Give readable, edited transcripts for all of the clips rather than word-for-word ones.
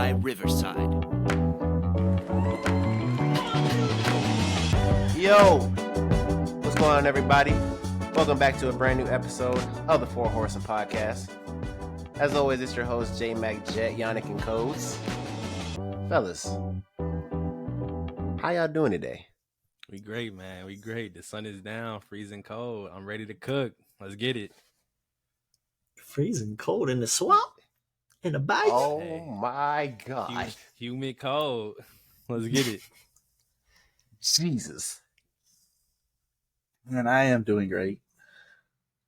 by Riverside. Yo, what's going on, everybody? Welcome back to a brand new episode of the Horsemen podcast. As always, it's your host, J Mac Jet, Yannick, and Codes. Fellas, how y'all doing today? We great, man. We great. The sun is down, freezing cold. I'm ready to cook. Let's get it. Freezing cold in the swamp? In the bike? Oh Hey. my God. Humid cold. Let's get it. Jesus. And I am doing great.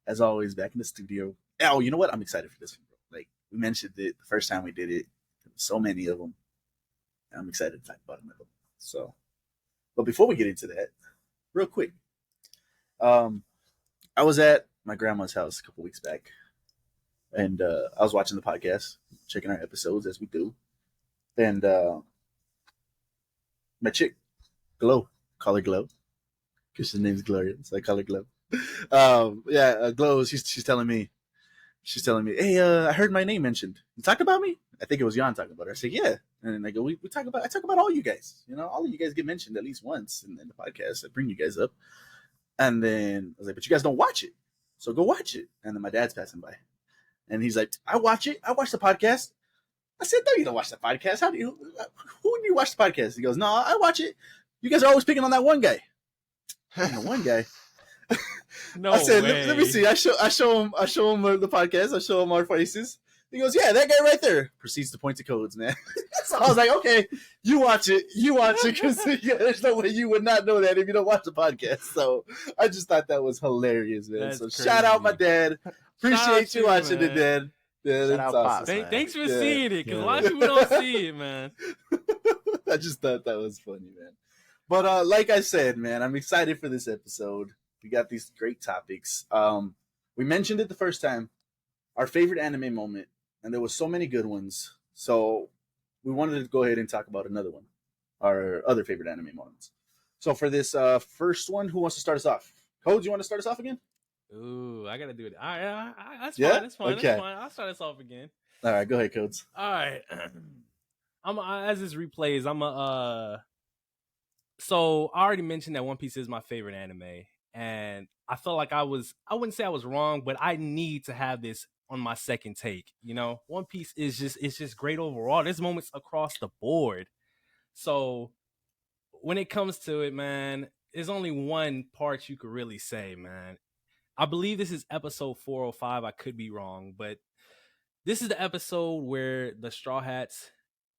As always, back in the studio. Oh, you know what? I'm excited for this one, bro. Like, we mentioned it the first time we did it. There were so many of them. And I'm excited to talk about them. So, but before we get into that, real quick. I was at my grandma's house a couple weeks back. And I was watching the podcast, checking our episodes as we do. And my chick, Glow, call her Glow, because her name's Gloria, so I call her Glow. Glow, she's telling me, hey, I heard my name mentioned. You talked about me? I think it was Jan talking about her. I said, yeah. And I go, I talk about all you guys. You know, all of you guys get mentioned at least once in the podcast. I bring you guys up. And then I was like, but you guys don't watch it. So go watch it. And then my dad's passing by. And he's like, I watch it. I watch the podcast. I said, no, you don't watch the podcast. Who do you watch the podcast? He goes, no, I watch it. You guys are always picking on that one guy. One guy. No I said, way. let me see. I show him the podcast. I show him our faces. He goes, yeah, that guy right there. Proceeds to point to Codes, man. So I was like, okay, you watch it, because there's no way you would not know that if you don't watch the podcast. So I just thought that was hilarious, man. That's so crazy. Shout out my dad. Appreciate you watching man. it, Dad. Yeah, Shout that's out, awesome. Pops. Thanks for Yeah. seeing it, because a Yeah. lot of people don't see it, man. I just thought that was funny, man. But like I said, man, I'm excited for this episode. We got these great topics. We mentioned it the first time, our favorite anime moment, and there was so many good ones. So we wanted to go ahead and talk about another one, our other favorite anime moments. So for this first one, who wants to start us off? Codes, you want to start us off again? Ooh, I got to do it. All right, that's Yeah? fine. That's fine. Okay. That's fine. I'll start us off again. All right, go ahead, Codes. All right. As this replays, so I already mentioned that One Piece is my favorite anime, and I felt like I wouldn't say I was wrong, but I need to have this on my second take. You know, One Piece is just great overall. There's moments across the board. So when it comes to it, man, there's only one part you could really say, man. I believe this is episode 405. I could be wrong, but this is the episode where the Straw Hats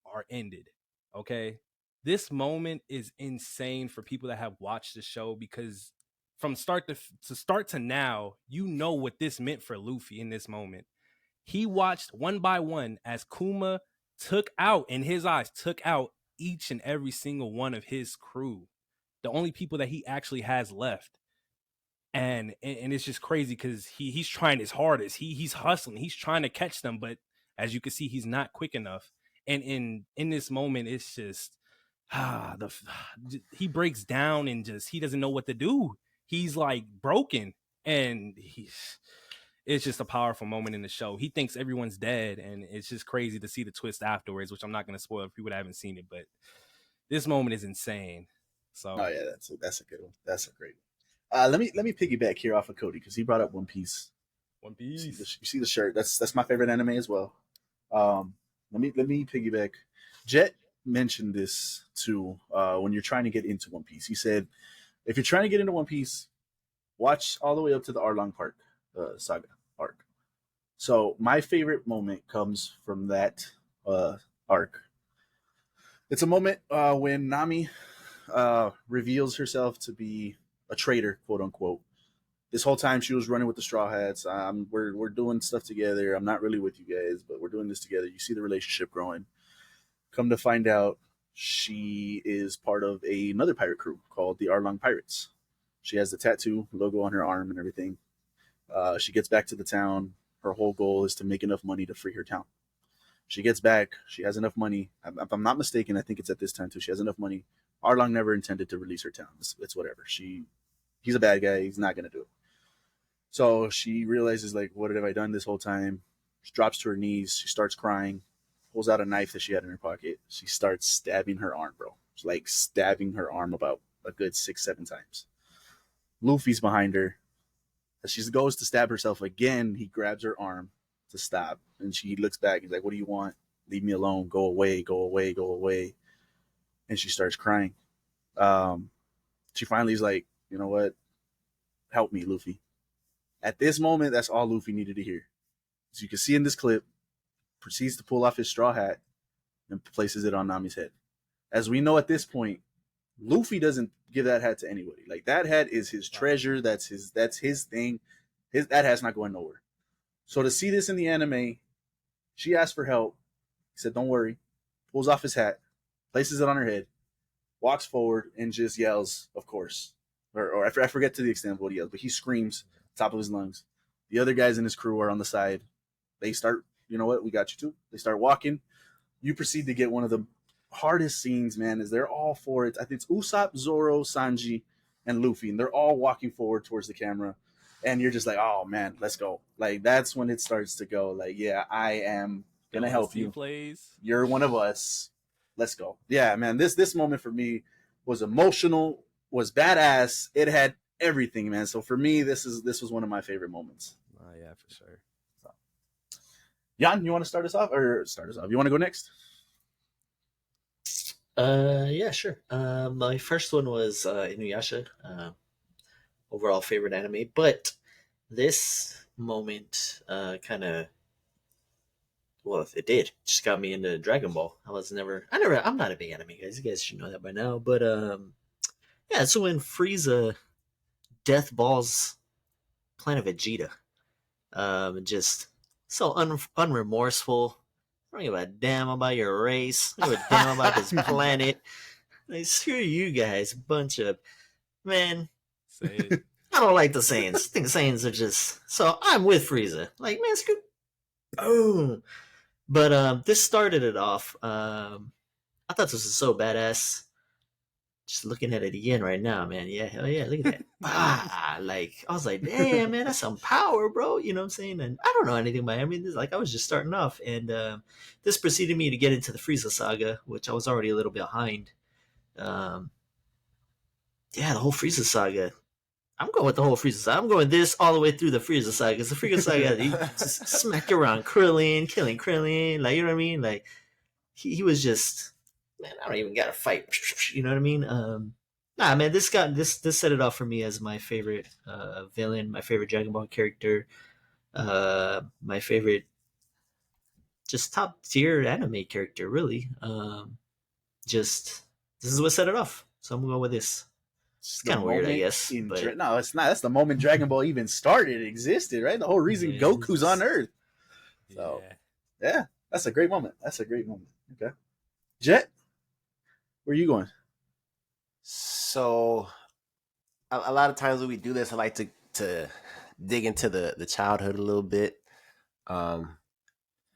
are ended. Okay. This moment is insane for people that have watched the show, because from start to now, you know what this meant for Luffy in this moment. He watched one by one as Kuma took out each and every single one of his crew, the only people that he actually has left. And it's just crazy because he's trying his hardest. He's hustling. He's trying to catch them, but as you can see, he's not quick enough. And in this moment, it's just he breaks down and he doesn't know what to do. He's like broken, and it's just a powerful moment in the show. He thinks everyone's dead, and it's just crazy to see the twist afterwards, which I'm not going to spoil if people that haven't seen it, but this moment is insane. So Oh yeah, that's a good one. That's a great one. Let me piggyback here off of Cody, because he brought up One Piece. One You Piece. see the shirt. That's my favorite anime as well. Let me piggyback. Jet mentioned this too. When you're trying to get into One Piece, he said, if you're trying to get into One Piece, watch all the way up to the Arlong Park saga arc. So my favorite moment comes from that arc. It's a moment when Nami reveals herself to be a traitor, quote unquote. This whole time she was running with the Straw Hats. We're doing stuff together. I'm not really with you guys, but we're doing this together. You see the relationship growing. Come to find out, she is part of another pirate crew called the Arlong Pirates. She has the tattoo logo on her arm and everything. She gets back to the town. Her whole goal is to make enough money to free her town. She gets back. She has enough money. If I'm not mistaken, I think it's at this time too. She has enough money. Arlong never intended to release her town. It's whatever. He's a bad guy. He's not going to do it. So she realizes, like, what have I done this whole time? She drops to her knees. She starts crying. pulls out a knife that she had in her pocket. She starts stabbing her arm, bro. She's like stabbing her arm about a good 6-7 times. Luffy's behind her. As she goes to stab herself again, he grabs her arm to stop. And she looks back. He's like, what do you want? Leave me alone. Go away, go away, go away. And she starts crying. She finally is like, you know what? Help me, Luffy. At this moment, that's all Luffy needed to hear. As you can see in this clip, proceeds to pull off his straw hat and places it on Nami's head. As we know at this point, Luffy doesn't give that hat to anybody. Like, that hat is his treasure. That's his thing. That hat's not going nowhere. So to see this in the anime, she asked for help. He said, don't worry. Pulls off his hat, places it on her head, walks forward, and just yells, of course. Or I forget to the extent of what he yells, but he screams top of his lungs. The other guys in his crew are on the side. They start, you know what, we got you too. They start walking. You proceed to get one of the hardest scenes, man, is they're all for it. I think it's Usopp, Zoro, Sanji, and Luffy, and they're all walking forward towards the camera. And you're just like, oh, man, let's go. Like, that's when it starts to go. Like, yeah, I am going to help you. Plays. You're one of us. Let's go. Yeah, man, this moment for me was emotional, was badass. It had everything, man. So for me, this was one of my favorite moments. Oh, yeah, for sure. So. Jan, you want to start us off? You want to go next? Yeah, sure. My first one was Inuyasha. Overall favorite anime, but this moment kind of, well, it did just got me into Dragon Ball. I'm not a big anime guys. You guys should know that by now. But yeah, so when Frieza death balls Planet Vegeta, just so unremorseful. I don't give a damn about your race. I don't give a damn about this planet. Like, screw you guys, bunch of man. Say it. I don't like the Saiyans. I think Saiyans are just so. I'm with Frieza. Like, man, screw. Oh, but this started it off. I thought this was so badass. Just looking at it again right now, man. Yeah, hell yeah, look at that. Like, I was like, damn, man, that's some power, bro. You know what I'm saying? And I don't know anything about it. I mean, like, I was just starting off, and this preceded me to get into the Frieza saga, which I was already a little behind. Yeah, the whole Frieza saga. I'm going with the whole Frieza saga. I'm going this all the way through the Frieza saga, because the Frieza saga, he just smacked around Krillin, killing Krillin, like, you know what I mean? Like, he was just, man, I don't even gotta fight, you know what I mean? Nah, man, this set it off for me as my favorite villain, my favorite Dragon Ball character, my favorite, just top tier anime character, really. Just this is what set it off, so I'm gonna go with this. It's kind of weird, I guess. But no, it's not. That's the moment Dragon Ball even started, existed, right? The whole reason Goku's on Earth. So, yeah, that's a great moment. Okay. Jet, where are you going? So, a lot of times when we do this, I like to dig into the childhood a little bit.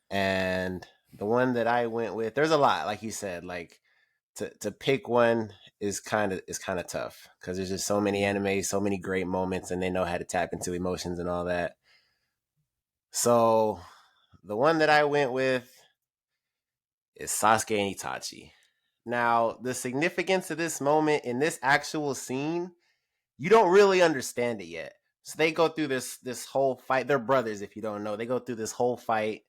And the one that I went with, there's a lot, like you said, like to pick one is kind of tough because there's just so many animes, so many great moments, and they know how to tap into emotions and all that. So the one that I went with is Sasuke and Itachi. Now, the significance of this moment in this actual scene, you don't really understand it yet. So they go through this whole fight. They're brothers, if you don't know. They go through this whole fight.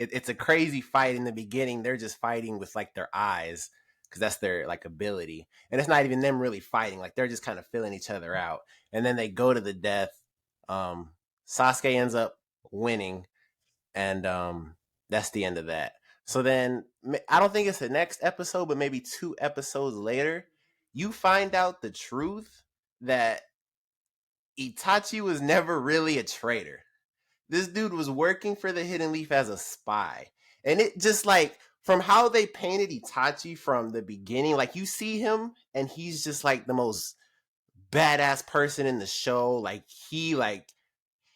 It's a crazy fight in the beginning. They're just fighting with like their eyes, because that's their like ability, and it's not even them really fighting. Like, they're just kind of filling each other out, and then they go to the death. Sasuke ends up winning, and that's the end of that. So then, I don't think it's the next episode, but maybe 2 episodes later, you find out the truth that Itachi was never really a traitor. This dude was working for the Hidden Leaf as a spy. And it just, like, from how they painted Itachi from the beginning, like, you see him and he's just like the most badass person in the show. Like, he like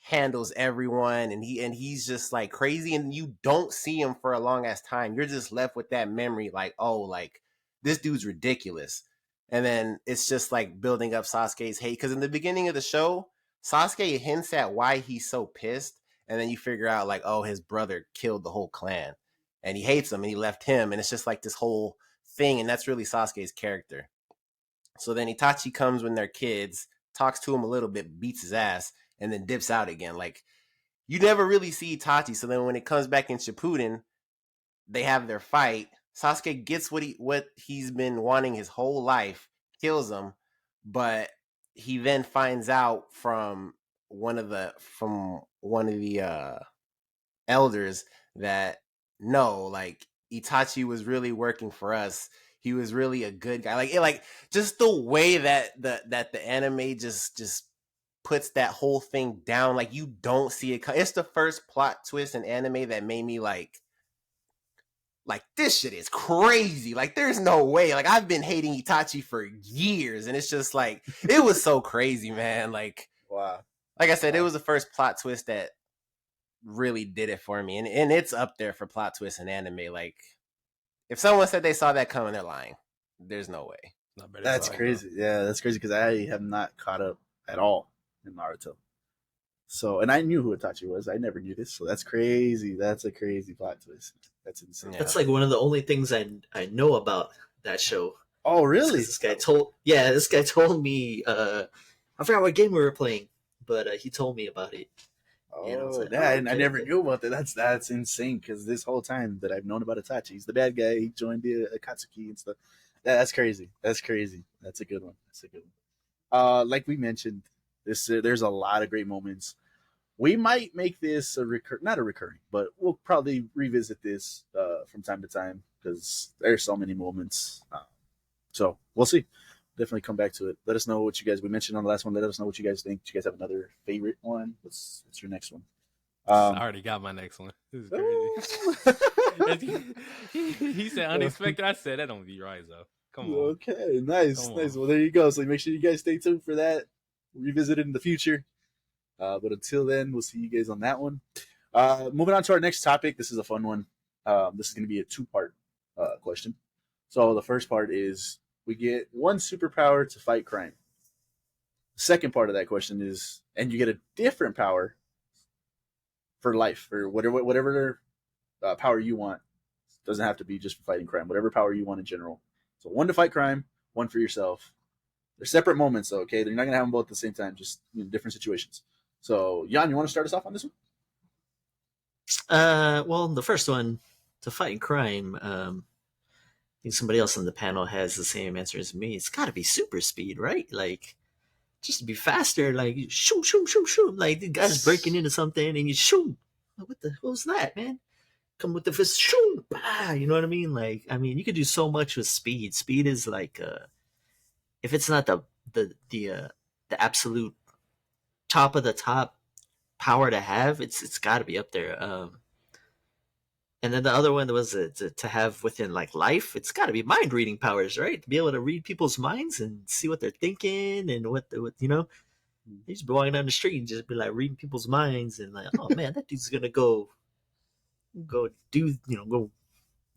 handles everyone, and he's just like crazy, and you don't see him for a long ass time. You're just left with that memory, like, oh, like, this dude's ridiculous. And then it's just like building up Sasuke's hate, because in the beginning of the show, Sasuke hints at why he's so pissed, and then you figure out like, oh, his brother killed the whole clan. and he hates him and he left him. And it's just like this whole thing. And that's really Sasuke's character. So then Itachi comes when they're kids, talks to him a little bit, beats his ass, and then dips out again. Like, you never really see Itachi. So then when it comes back in Shippuden, they have their fight. Sasuke gets what he's been wanting his whole life, kills him, but he then finds out from one of the elders that no, like Itachi was really working for us. He was really a good guy. Like just the way that the anime just puts that whole thing down. Like, you don't see it. It's the first plot twist in anime that made me like this shit is crazy. Like, there's no way. Like, I've been hating Itachi for years, and it's just like, it was so crazy, man. Like, Wow. like I said, it was the first plot twist that really did it for me, and it's up there for plot twists in anime. Like, if someone said they saw that coming, they're lying. There's no way. That's crazy. Yeah, that's crazy because I have not caught up at all in Naruto. So, and I knew who Itachi was. I never knew this. So that's crazy. That's a crazy plot twist. That's insane. Yeah. That's like one of the only things I know about that show. Oh, really? This guy told me. I forgot what game we were playing, but he told me about it. Oh, And I was like, yeah, oh, and I okay. never knew about that. That's insane because this whole time that I've known about Itachi, he's the bad guy. He joined the Akatsuki and stuff. That's crazy. That's crazy. That's a good one. That's a good one. Like we mentioned, there's a lot of great moments. We might make this not a recurring, but we'll probably revisit this from time to time because there's so many moments. So we'll see. Definitely come back to it. Let us know what you guys. We mentioned on the last one. Let us know what you guys think. Do you guys have another favorite one? What's your next one? I already got my next one. This is crazy. He said unexpected. I said that don't be right though. Come on. Okay, nice, Come nice. on. Well, there you go. So make sure you guys stay tuned for that. Revisit it in the future. But until then, we'll see you guys on that one. Moving on to our next topic. This is a fun one. This is going to be a two-part question. So the first part is we get one superpower to fight crime. The second part of that question is, and you get a different power for life or whatever power you want. Doesn't have to be just for fighting crime. Whatever power you want in general. So one to fight crime, one for yourself. They're separate moments, though. Okay, they're not gonna have them both at the same time. Just different situations. So Jan, you want to start us off on this one? Well, the first one, to fight crime. I think somebody else on the panel has the same answer as me. It's got to be super speed, right? Like, just to be faster. Like, shoot, shoot, shoot, shoot. Like, the guy's breaking into something and you shoot. What was that, man? Come with the fist, shoot, bah, you know what I mean? Like, I mean, you could do so much with speed. Speed is like, if it's not the absolute top of the top power to have, it's got to be up there. And then the other one was to have within like life. It's got to be mind reading powers, right? To be able to read people's minds and see what they're thinking and what you know. You just be walking down the street and just be like reading people's minds and like, oh man, that dude's gonna go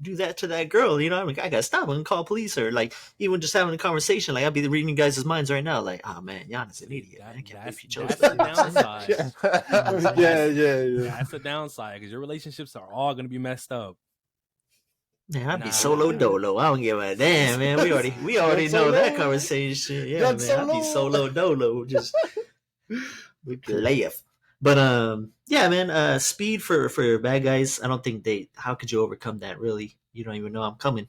do that to that girl, you know. I mean, I gotta stop and call police, or like even just having a conversation. Like, I'll be reading you guys' minds right now. Like, oh man, Jan is an idiot. Man. I can't believe he chose That's that. the downside. Yeah. That's the downside because your relationships are all gonna be messed up. Man, I'd be Nah. solo dolo. I don't give a damn, man. We already know that conversation. Yeah, man. I'd be solo dolo. Just player. But yeah, man. Speed for bad guys. I don't think how could you overcome that? Really, you don't even know I'm coming.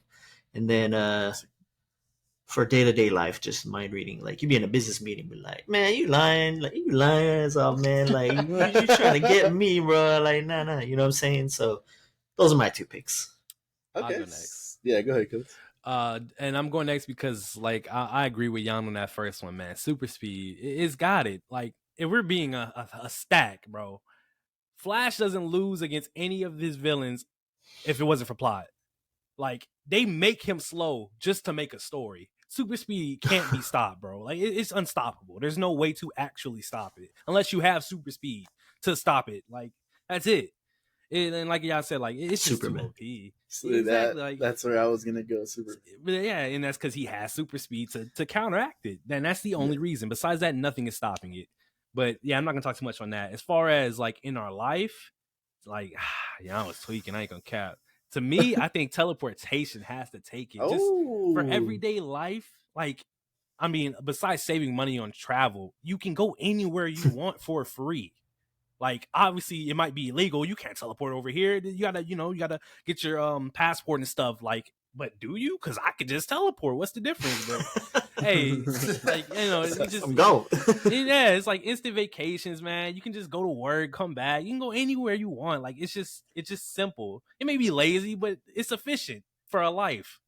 And then for day-to-day life, just mind reading. Like, you be in a business meeting, be like, man, you lying, that's all, man. Like, you trying to get me, bro? Like, nah. You know what I'm saying? So those are my two picks. I'll Okay. go next. Yeah, go ahead, Coach. And I'm going next because like I agree with Jan on that first one, man. Super speed, it's got it. Like, if we're being a stack, bro, Flash doesn't lose against any of his villains if it wasn't for plot. Like, they make him slow just to make a story. Super speed can't be stopped, bro. Like, it's unstoppable. There's no way to actually stop it unless you have super speed to stop it. Like, that's it. And like y'all said, like, it's just Superman. too OP. So Exactly, like, that's where I was gonna go. Super. But yeah, and that's because he has super speed to counteract it. And that's the only reason. Besides that, nothing is stopping it. But yeah, I'm not gonna talk too much on that. As far as like in our life, like, yeah, I was tweaking. I ain't gonna cap. To me, I think teleportation has to take it. Just for everyday life, like, I mean, besides saving money on travel, you can go anywhere you want for free. Like, obviously, it might be illegal. You can't teleport over here. You gotta get your passport and stuff. Like, but do you? Because I could just teleport. What's the difference? But hey, like, I'm going. Yeah, it's like instant vacations, man. You can just go to work, come back. You can go anywhere you want. Like, it's just simple. It may be lazy, but it's efficient for a life.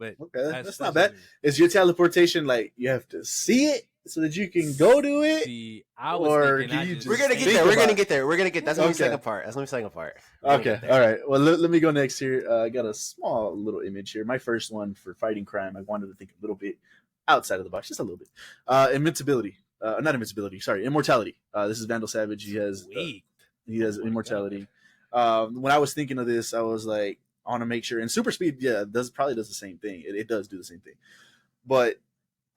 But okay, that's not bad. Is your teleportation like you have to see it so that you can go to it? See, I was thinking we're gonna get there. That's gonna be the second part. That's gonna be the second part. Okay, all right. Well, let me go next here. I got a small little image here. My first one for fighting crime. I wanted to think a little bit outside of the box, just a little bit. Invincibility. Not invincibility. Sorry, immortality. This is Vandal Savage. He has immortality. When I was thinking of this, I was like, I want to make sure. And super speed, probably does the same thing. It does do the same thing. But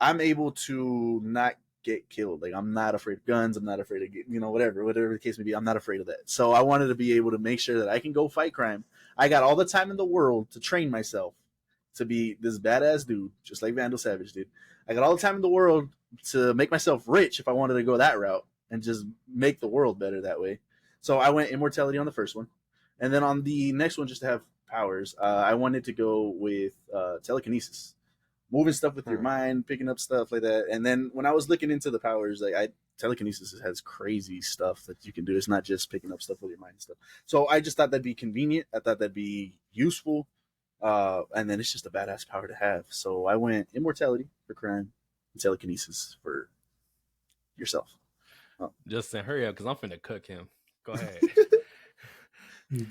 I'm able to not get killed. Like, I'm not afraid of guns. I'm not afraid of, whatever the case may be. I'm not afraid of that. So I wanted to be able to make sure that I can go fight crime. I got all the time in the world to train myself to be this badass dude, just like Vandal Savage did. I got all the time in the world to make myself rich if I wanted to go that route and just make the world better that way. So I went immortality on the first one. And then on the next one, just to have powers, I wanted to go with telekinesis, moving stuff with your mind, picking up stuff like that. And then when I was looking into the powers, telekinesis has crazy stuff that you can do. It's not just picking up stuff with your mind and stuff. So I just thought that'd be convenient. I thought that'd be useful. And then it's just a badass power to have. So I went immortality for crime and telekinesis for yourself. Justin, hurry up, because I'm finna cook him. Go ahead.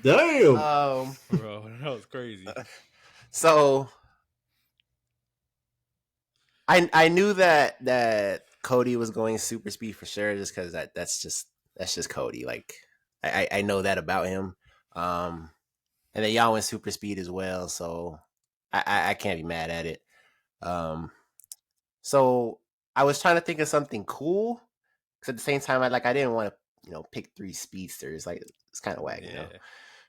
Damn. Bro, that was crazy. So I knew that Cody was going super speed for sure, just because that's just Cody. Like, I know that about him. And then y'all went super speed as well, so I can't be mad at it. So I was trying to think of something cool, because at the same time I didn't want to pick 3 speedsters. Like, it's kind of whack,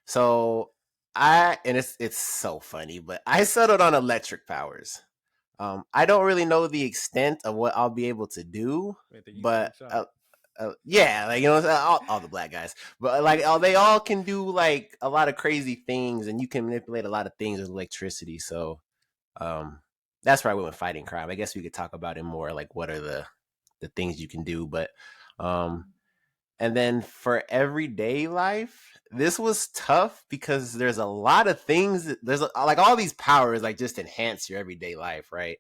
So it's so funny, but I settled on electric powers. I don't really know the extent of what I'll be able to do, but all the black guys, but they all can do like a lot of crazy things, and you can manipulate a lot of things with electricity. So that's where I went with fighting crime. I guess we could talk about it more, like what are the things you can do, but and then for everyday life, this was tough because there's a lot of things. There's all these powers just enhance your everyday life, right?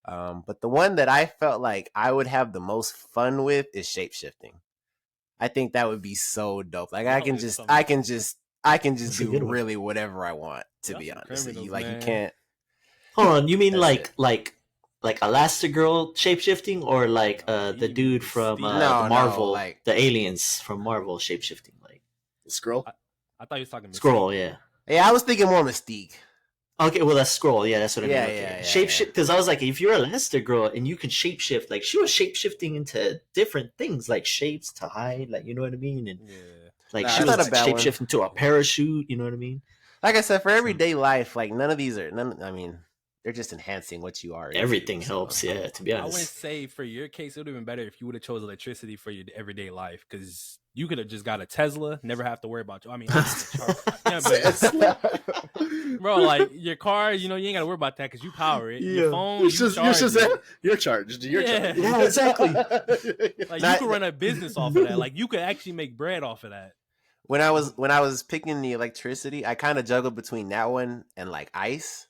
But the one that I felt like I would have the most fun with is shapeshifting. I think that would be so dope. Like, I can just do really whatever I want, to be honest with you. You can't. Hold on, you mean like Elastigirl shapeshifting, or the dude from Marvel, the aliens from Marvel shapeshifting, like the Skrull? I thought you was talking Skrull, yeah. Yeah, I was thinking more Mystique. Okay, well, that's Skrull. Yeah, that's what I mean. Yeah. Shapeshift, because I was like, if you're Elastigirl and you can shapeshift, like, she was shapeshifting into different things, like shapes to hide, like, you know what I mean? And she was shapeshifting into a parachute, you know what I mean? Like I said, for everyday life, none of these are they're just enhancing what you are. Everything helps, to be honest. I wouldn't say for your case it would have been better if you would have chose electricity for your everyday life, because you could have just got a Tesla, never have to worry about you. I mean, bro, your car, you ain't got to worry about that because you power it. Your phone, you're charged. Yeah, exactly. You could run a business off of that. You could actually make bread off of that. When I was picking the electricity, I kind of juggled between that one and ice.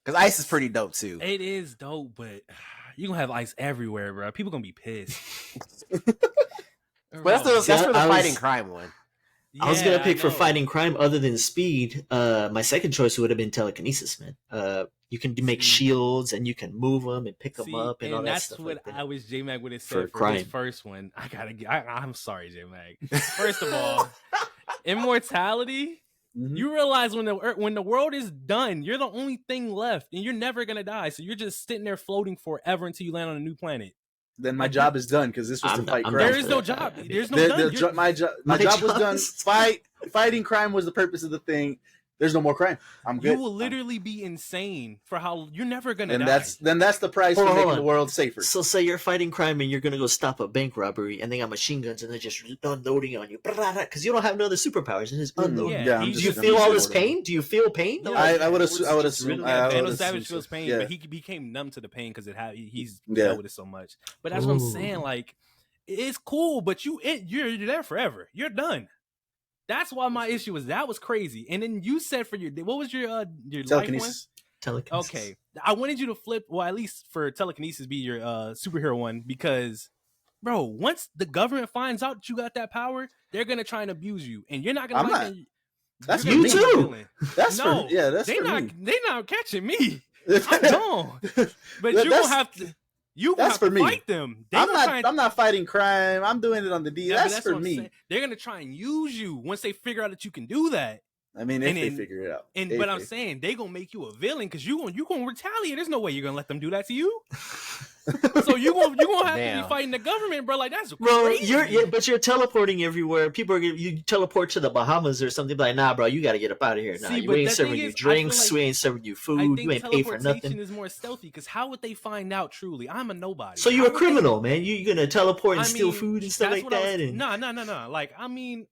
Because ice is pretty dope, too. It is dope, but you're going to have ice everywhere, bro. People going to be pissed. But that's for the fighting crime one. I was going to pick for fighting crime other than speed. My second choice would have been telekinesis, man. You can make shields, and you can move them and pick them up and all that stuff. And that's what I wish J-Mag would have said for this first one. I'm sorry, J-Mag. First of all, immortality... Mm-hmm. You realize when the world is done, you're the only thing left, and you're never gonna die. So you're just sitting there floating forever until you land on a new planet. Then my job is done, because this was to fight crime. There is no job. There's no done. My job was done. Fighting crime was the purpose of the thing. There's no more crime. I'm good. You will literally be insane for how you're never gonna And die. that's the price Hold for on, making hold the on. world safer. So say you're fighting crime and you're gonna go stop a bank robbery, and they got machine guns and they're just unloading on you because you don't have no other superpowers and just unloading. Yeah, I'm he Do just- you I'm feel just all this ordering. pain? Do you feel pain? Yeah, I would assume. I would Just assume. really- I Yeah, would Vandal assume Savage so. feels pain, Yeah. but he became numb to the pain because he's Yeah. dealt with it so much. But that's what I'm Ooh. saying. Like, it's cool, but you're there forever. You're done. That's why my issue was that was crazy. And then you said for what was your life one? Telekinesis. Telekinesis. Okay, I wanted you to flip. Well, at least for telekinesis, be your superhero one because, bro, once the government finds out that you got that power, they're gonna try and abuse you, and you're not gonna I'm like not. that. That's You're for gonna me. be a too. villain. That's No, for that's they for not me. they not catching me. I'm gone. But you're gonna have to. You that's have for to me. fight them. They I'm gonna try and- I'm not fighting crime. I'm doing it on the D. Yeah, but that's for what I'm me. saying. They're gonna try and use you once they figure out that you can do that. I mean, if And they then- figure it out. But I'm saying they gonna make you a villain because you gonna retaliate. There's no way you're gonna let them do that to you. So you gonna have to Damn. be fighting the government, bro. Like that's Bro, crazy. but you're teleporting everywhere. People are you teleport to the Bahamas or something. Like, nah, bro, you got to get up out of here. Nah, See, we but ain't the serving thing you is, I drinks. feel like- We ain't serving you I food. think You ain't pay for teleportation nothing. is more stealthy because how would they find out truly? I'm a nobody. So you're How a would they- criminal, man. You gonna teleport and I steal mean, food and stuff that's like what I that? was- And No. Like, I mean,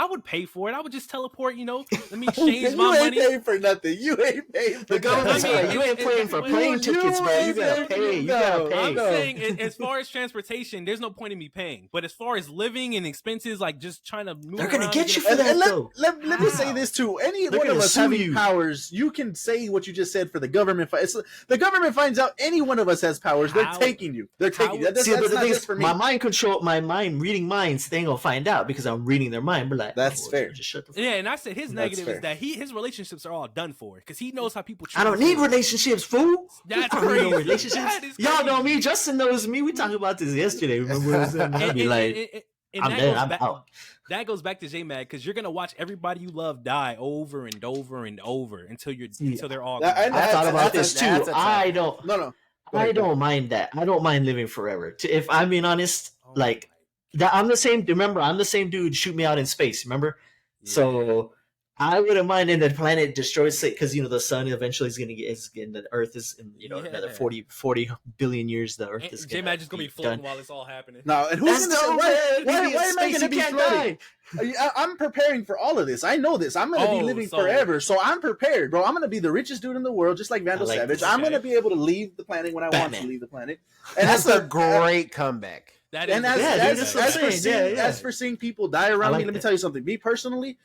I would pay for it. I would just teleport. Let me you change my ain't money. paying for nothing. You ain't paying for the government's I mean, like, you ain't paying for it's- plane you tickets, bro. You ain't gotta paying- pay. You gotta no, pay. I'm no. saying, as far as transportation, there's no point in me paying. But as far as living and expenses, like just trying to move, They're gonna around get and you a- for that, And though. let me say How? this too. Any They're one of gonna us sue having you. powers, you can say what you just said for the government. The government finds out any one of us has powers. They're How- taking you. They're how taking you. would- That's, See, that's but the not thing just is, for me. my mind control, my mind reading minds, they ain't gonna find out because I'm reading their mind. But like, That's oh, fair. Just shut the. Yeah, and I said his That's negative fair. is that his relationships are all done for because he knows how people treat I don't him. need relationships, fool. That's I don't need crazy. no relationships. That is Y'all know crazy. me. Justin knows me. We talked about this yesterday. Remember? I'd be like, and I'm that dead. goes I'm back, out. That goes back to J-Mag because you're gonna watch everybody you love die over and over and over until they're all. Yeah, gone. I I thought about that's this a- too. that's a tough I one. don't. No. Go I ahead, go don't mind that. I don't mind living forever. If I'm being honest, Oh like that, I'm the same. Remember, I'm the same dude. Shoot me out in space. Remember? Yeah. So I wouldn't mind if the planet destroys it because the sun eventually is going to get the Earth is in another Yeah. 40 billion years. The Earth is J-Mag just gonna be floating done. while it's all happening. No, and who's That's gonna dope, say, man. why You be in am I space, going to you be can't floating? die. I'm preparing for all of this. I know this. I'm going to be Oh, living so- forever, so I'm prepared, bro. I'm going to be the richest dude in the world, just like Vandal I like Savage. this. I'm Okay. going to be able to leave the planet when I want Batman. to leave the planet. That's as a great comeback. That And is as, Yeah, dude, as, that's what as, I'm for saying. seeing, Yeah. as for seeing people die around I like me, let me that. tell you something. Me personally,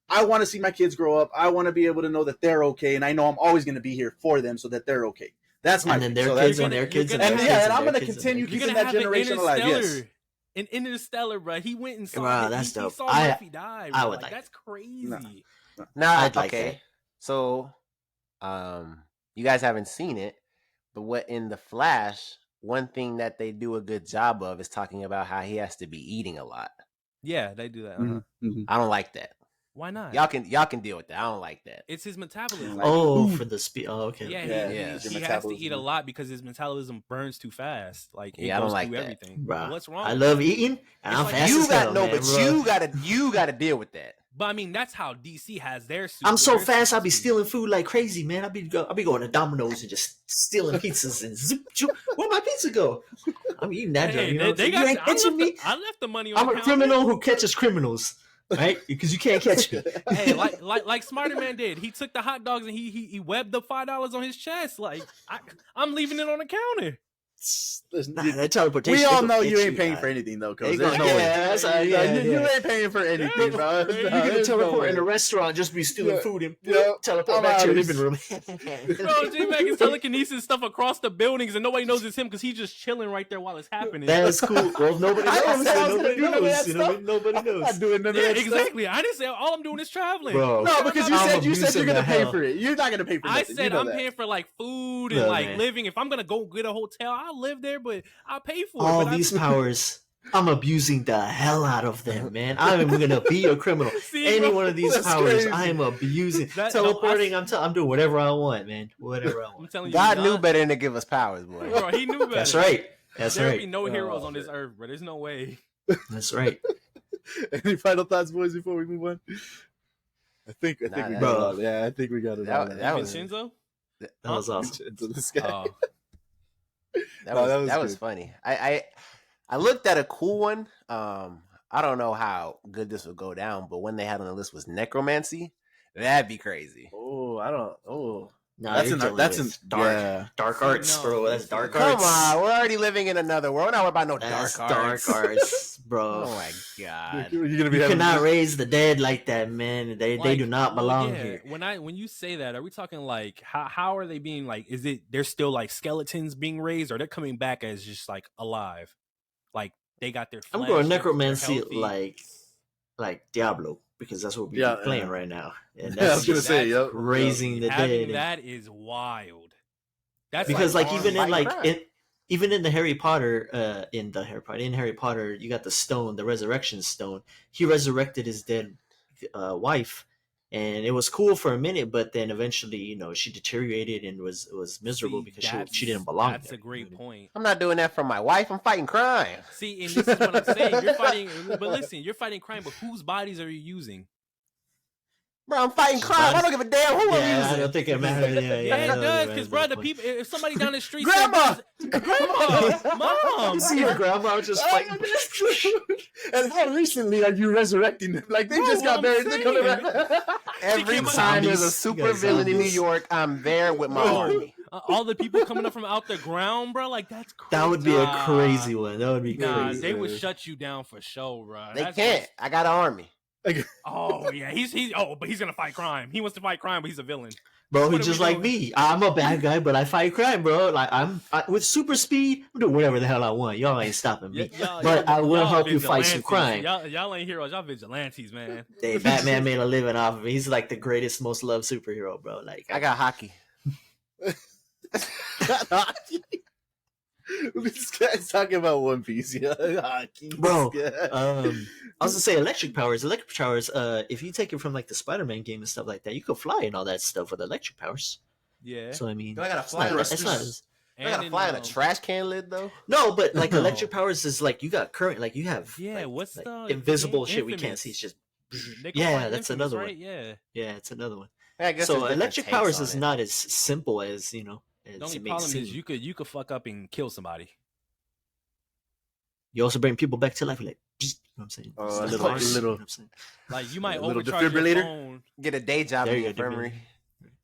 I want to see my kids grow up. I want to be able to know that they're okay, and I know I'm always going to be here for them so that they're okay. That's my And then thing. their So kids that's- and their kids and you're their gonna- kids. and and I'm their gonna kids and continue their You're keeping gonna that have generation alive, yes. An Interstellar, bro. He went and saw. Wow, it. that's he dope. saw I- Murphy die. I bro. would like That's crazy. No. Now, I'd like okay. that. So, you guys haven't seen it, but what in the Flash, one thing that they do a good job of is talking about how he has to be eating a lot. Yeah, they do that. Mhm, mhm. I don't like that. Why not? Y'all can deal with that. I don't like that. It's his metabolism. Like, Oh, ooh. for the speed. Oh, okay. Yeah, Yeah, he your has to eat a metabolism. lot because his metabolism burns too fast. Like it Yeah, I don't goes like through that. everything. Bruh, What's wrong? I with love it? eating, and It's I'm like- fast You as got hell, no, man, but bro. you got to deal with that. But I mean, that's how DC has their. I'm so their fast. I'll be super stealing food like crazy, man. I'll be going to Domino's and just stealing pizzas and zip. Where'd my pizza go? I'm eating that. Hey, joint, you know what I'm saying? You ain't I catching me. I left the money on I'm the a counter. criminal who catches criminals, right? Because you can't catch me. Hey, like Spider-Man did. He took the hot dogs and he webbed the $5 on his chest. Like I'm leaving it on the counter. Listen, Nah, that teleportation. we all they know gonna you get ain't paying guy. for anything though, They cause there's gonna- no way. yeah, that's how- You yeah. ain't paying for anything, bro. You You No, can there's teleport in a restaurant, just be stealing Yeah, food and yeah, teleport I'm back to your out. living room. Bro, J-Mac is telekinesis stuff across the buildings and nobody knows it's him because he's just chilling right there while it's happening. That's cool. Well, nobody I didn't knows. say I was Nobody gonna do none of knows. that You know, stuff. nobody I'm not knows. doing none of Yeah, that stuff. exactly. I didn't say all I'm doing is traveling. Bro, No, because I'm you said abusing you're gonna the pay hell. for it. You're not gonna pay for I nothing. said you know I'm that. paying for like food and No, like man. living. If I'm gonna go get a hotel, I'll live there, but I'll pay for it. all But these powers, I'm abusing the hell out of them, man. I'm gonna be a criminal. See, Any bro, one of these that's powers, crazy. I am abusing. That- no, Teleporting, I'm doing whatever I want, man. Whatever I I'm want. telling you, God knew not- better than to give us powers, boy. Bro, he knew better. That's right. That's There would be right. no heroes Oh, on this man. earth, bro. There's no way. That's right. Any final thoughts, boys, before we move on? I think we Nah, got bro. it all. Yeah, I think we got it all. that was Vincenzo? That was awesome. This guy. Oh, that was good. funny. I looked at a cool one. I don't know how good this would go down, but when they had on the list was necromancy. That'd be crazy. Oh, I don't. Oh, No, That's you're in- dealing that's with in- dark, yeah. dark See, arts, no, bro. That's listen, dark Come arts. on, we're already living in another world. We're not worried about no That's dark dark arts. arts, bro. Oh my god. you're gonna be You having cannot raise the dead like that, man. They like, do not well, belong yeah, here. When you say that, are we talking like how are they being like? Is it they're still like skeletons being raised, or they're coming back as just like alive? Like they got their. I'm flesh, going they're necromancy healthy. like Diablo because that's what we're Yeah, playing yeah. right now, and Yeah, I that's was gonna just say, yep. raising the Having dead. that is wild. That's Because like like even in fighting like crime. even in the Harry Potter, in Harry Potter, you got the stone, the resurrection stone. He resurrected his dead wife, and it was cool for a minute, but then eventually, she deteriorated and was miserable See, because that's- she didn't belong. That's there, a great you know? point. I'm not doing that for my wife. I'm fighting crime. See, and this is what I'm saying. You're fighting, but listen, you're fighting crime, but whose bodies are you using? Bro, I'm fighting crime. I don't give a damn who I'm Yeah, I using. don't think it matters. Yeah, Yeah, it no, does, you're because right, bro, that's the point. people, if somebody down the street, Grandma! Grandma, Mom, You see your grandma just fighting. And how recently are you resurrecting them? Like they Bro, just got what I'm buried. They're coming saying. back. Every came out- time there's a Zombies. super You got villain in New zombies. York, I'm there with my Bro. army. all the people coming up from out the ground, bro, like that's crazy. That would be a crazy one. That would be Nah, crazy. they would shut you down for sure, bro. They That's can't. just- I got an army. Oh yeah, but he's gonna fight crime. He wants to fight crime, but he's a villain. Bro, What he's are just we like doing? me. I'm a bad guy, but I fight crime, bro. Like with super speed, I'm doing whatever the hell I want. Y'all ain't stopping me. But I will help you fight some crime. Y'all ain't heroes. Y'all vigilantes, man. Hey, Batman made a living off of it. He's like the greatest, most loved superhero, bro. Like I got hockey. This guy's talking about One Piece, yeah. Hockey. Bro, Yeah. I was gonna say electric powers. Electric powers. If you take it from like the Spider-Man game and stuff like that, you could fly and all that stuff with electric powers. Yeah. So I mean, Do I gotta it's fly? not, On it's not I gotta fly on a trash can lid though. no, but like No. electric powers is like you got current, like you have Yeah, like, what's like the invisible shit we Infamous. can't see. It's just They call yeah, it that's Infamous, another right? one. Yeah. Yeah, it's another one. I guess So there's different electric takes powers on is it. not as simple as as The only it makes problem seem. is you could fuck up and kill somebody. You also bring people back to life, like you know what I'm saying. Oh, Just a like little- Christ, little- you know what I'm saying? Like you might A little overcharge your defibrillator? phone. Get a day job There in the you go. infirmary.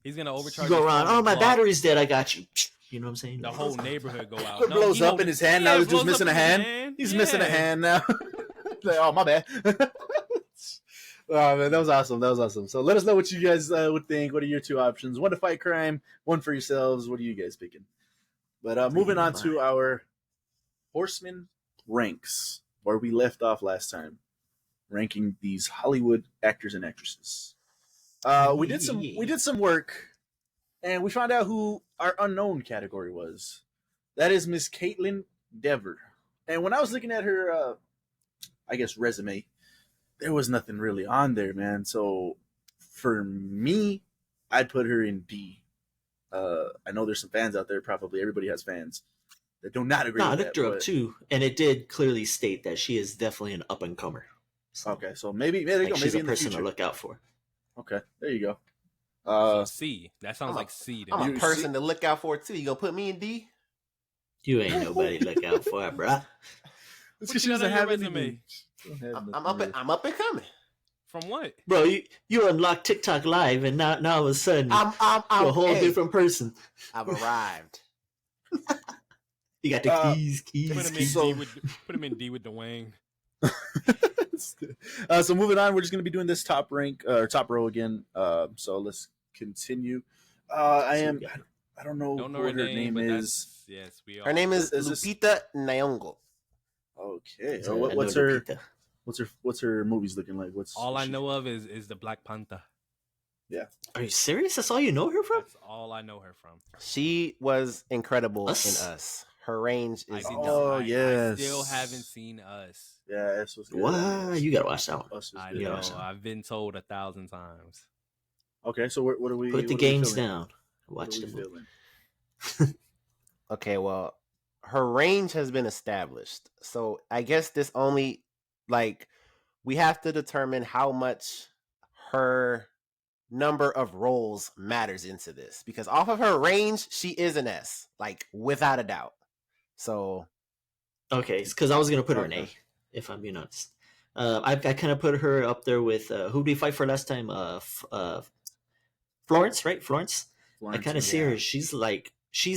He's gonna overcharge. You go your around. phone Oh, and my block battery's dead. I got you. You know what I'm saying? The whole neighborhood go out. It blows he up hold in it- his hand. Yeah, Now it he's just blows up missing a in his hand. He's missing a Yeah. hand now. Like, oh, my bad. Oh, man, that was awesome. That was awesome. So let us know what you guys would think. What are your two options? One to fight crime, one for yourselves. What are you guys picking? But moving on to our Horsemen ranks, where we left off last time, ranking these Hollywood actors and actresses. We did some work, and we found out who our unknown category was. That is Miss Caitlin Dever. And when I was looking at her, I guess resume, there was nothing really on there, man. So for me, I'd put her in D. I know there's some fans out there. Probably everybody has fans that do not agree. No, I with looked that, her up but- too, and it did clearly state that she is definitely an up and comer. Okay, so maybe there you Like go. she's Maybe a in the person to future. look out for. Okay, there you go. So C. That sounds I'm a- like C. To I'm me. a person to look out for too. You gonna put me in D? You ain't nobody to look out for, bruh. It's What because she you got doesn't on your have resume? anything. She don't have I'm nothing I'm up and coming. From what? Bro, you unlocked TikTok Live, and now all of a sudden I'm you're a whole hey, different person. I've arrived. You got the Uh, keys. Put him in So- D with Dwayne. So moving on, we're just gonna be doing this top rank or top row again. So let's continue. I don't know Don't know what her her name, name but is. that's yes, we are. Her name is Is this- Lupita Nyong'o. Okay. So, What's hello, her Lupita. what's her movies looking like? All I know of is the Black Panther. Are you serious? That's all you know her from? That's all I know her from. She was incredible Us? in Us. Her range I is did Oh, not. I yes. still haven't seen Us. Yeah, that's what's good. What? You gotta watch that one. Us is I good. Yeah, know. awesome. I've been told 1,000 times. Okay, so what are we? Put the what are we games feeling? down. What Watch are the we movie. feeling? okay. Well, her range has been established, so I guess this only like we have to determine how much her number of roles matters into this, because off of her range, she is an S, like without a doubt. So Okay, because I was gonna put her an A, Okay. if I'm being honest. I kind of put her up there with who did we fight for last time? Florence, right? Florence. I kind of see her. She's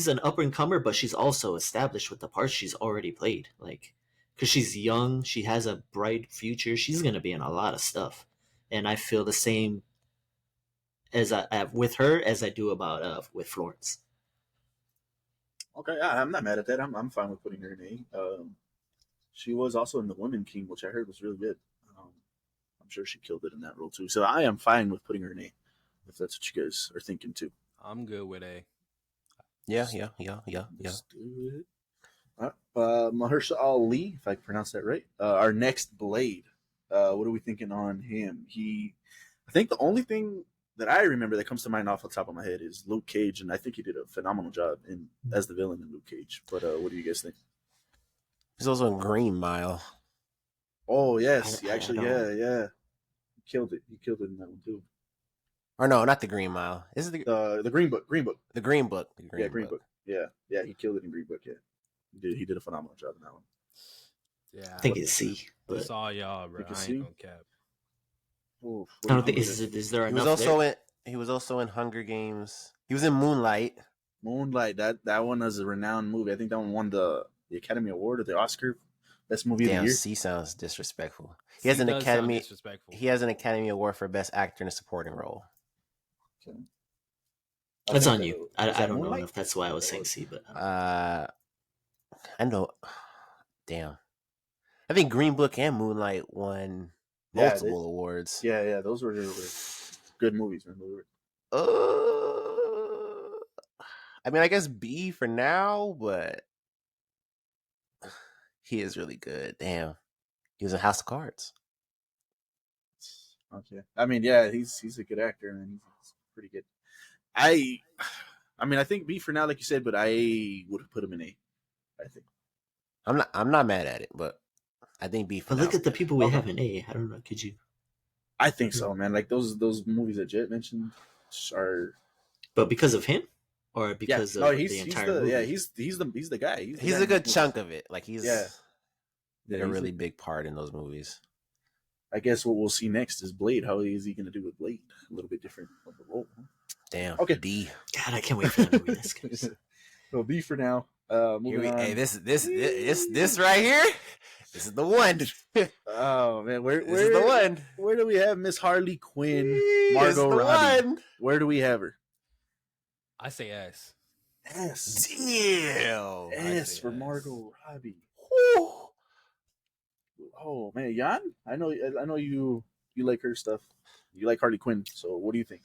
an up and comer, but she's also established with the parts she's already played. Like, because she's young, she has a bright future. She's gonna be in a lot of stuff, and I feel the same as I with her as I do about with Florence. Okay, I'm not mad at that. I'm fine with putting her in A. She was also in The Woman King, which I heard was really good. I'm sure she killed it in that role too. So I am fine with putting her in A, if that's what you guys are thinking too. I'm good with A. yeah. Let's do it. Mahershala Ali, if I can pronounce that right. Our next Blade. What are we thinking on him? I think the only thing that I remember that comes to mind off the top of my head is Luke Cage, and I think he did a phenomenal job as the villain in Luke Cage. But what do you guys think? He's also in Green Mile. Oh yes, I actually, don't- yeah. He killed it in that one too. Or no, not the Green Mile. Is it The Green Book. the Green Book? The Green Book. Yeah, he killed it in Green Book. Yeah, he did a phenomenal job in that one. Yeah, I think it's C, but it's all y'all, bro. Think it's I C? ain't gonna cap. Oof, I don't think is is there He was enough also there? he was also in Hunger Games. He was in Moonlight. Moonlight. That one is a renowned movie. I think that one won the Academy Award or the Oscar Best Movie of the Damn, Year. C sounds disrespectful. He does sound disrespectful. He has an Academy Award for Best Actor in a Supporting Role. Okay. That's think on that- you. was I that don't know Moonlight? if that's why I was saying C, but I know. Damn. I think Green Book and Moonlight won Yeah, multiple awards. Yeah, those were good movies, man. I mean, I guess B for now, but he is really good. Damn. He was in House of Cards. Okay. I mean, yeah, he's a good actor and he's pretty good. I mean, I think B for now, like you said, but I would have put him in A. I think. I'm not mad at it, but I think B for but now. look at the people we Okay. have in A. I don't know. Could you? I think so, man. Like those movies that Jet mentioned are. But because of him, or because of he's the he's entire the movie? yeah he's the guy. He's the He's guy a in good those chunk movies. of it. Like he's Yeah. did Yeah, a he's really big part in those movies. I guess what we'll see next is Blade. How is he going to do with Blade? A little bit different of the role. Huh? Damn. Okay. B. God, I can't wait for that movie. That's good. So B for now. Here Moving on. hey, this right here. This is the one. Oh man, This is the one. Where do we have Miss Harley Quinn, This is Margot the Robbie? one. Where do we have her? I say S. S. Damn. S say for S. Margot Robbie. Whew. Oh man, Jan, I know you like her stuff. You like Harley Quinn, so what do you think?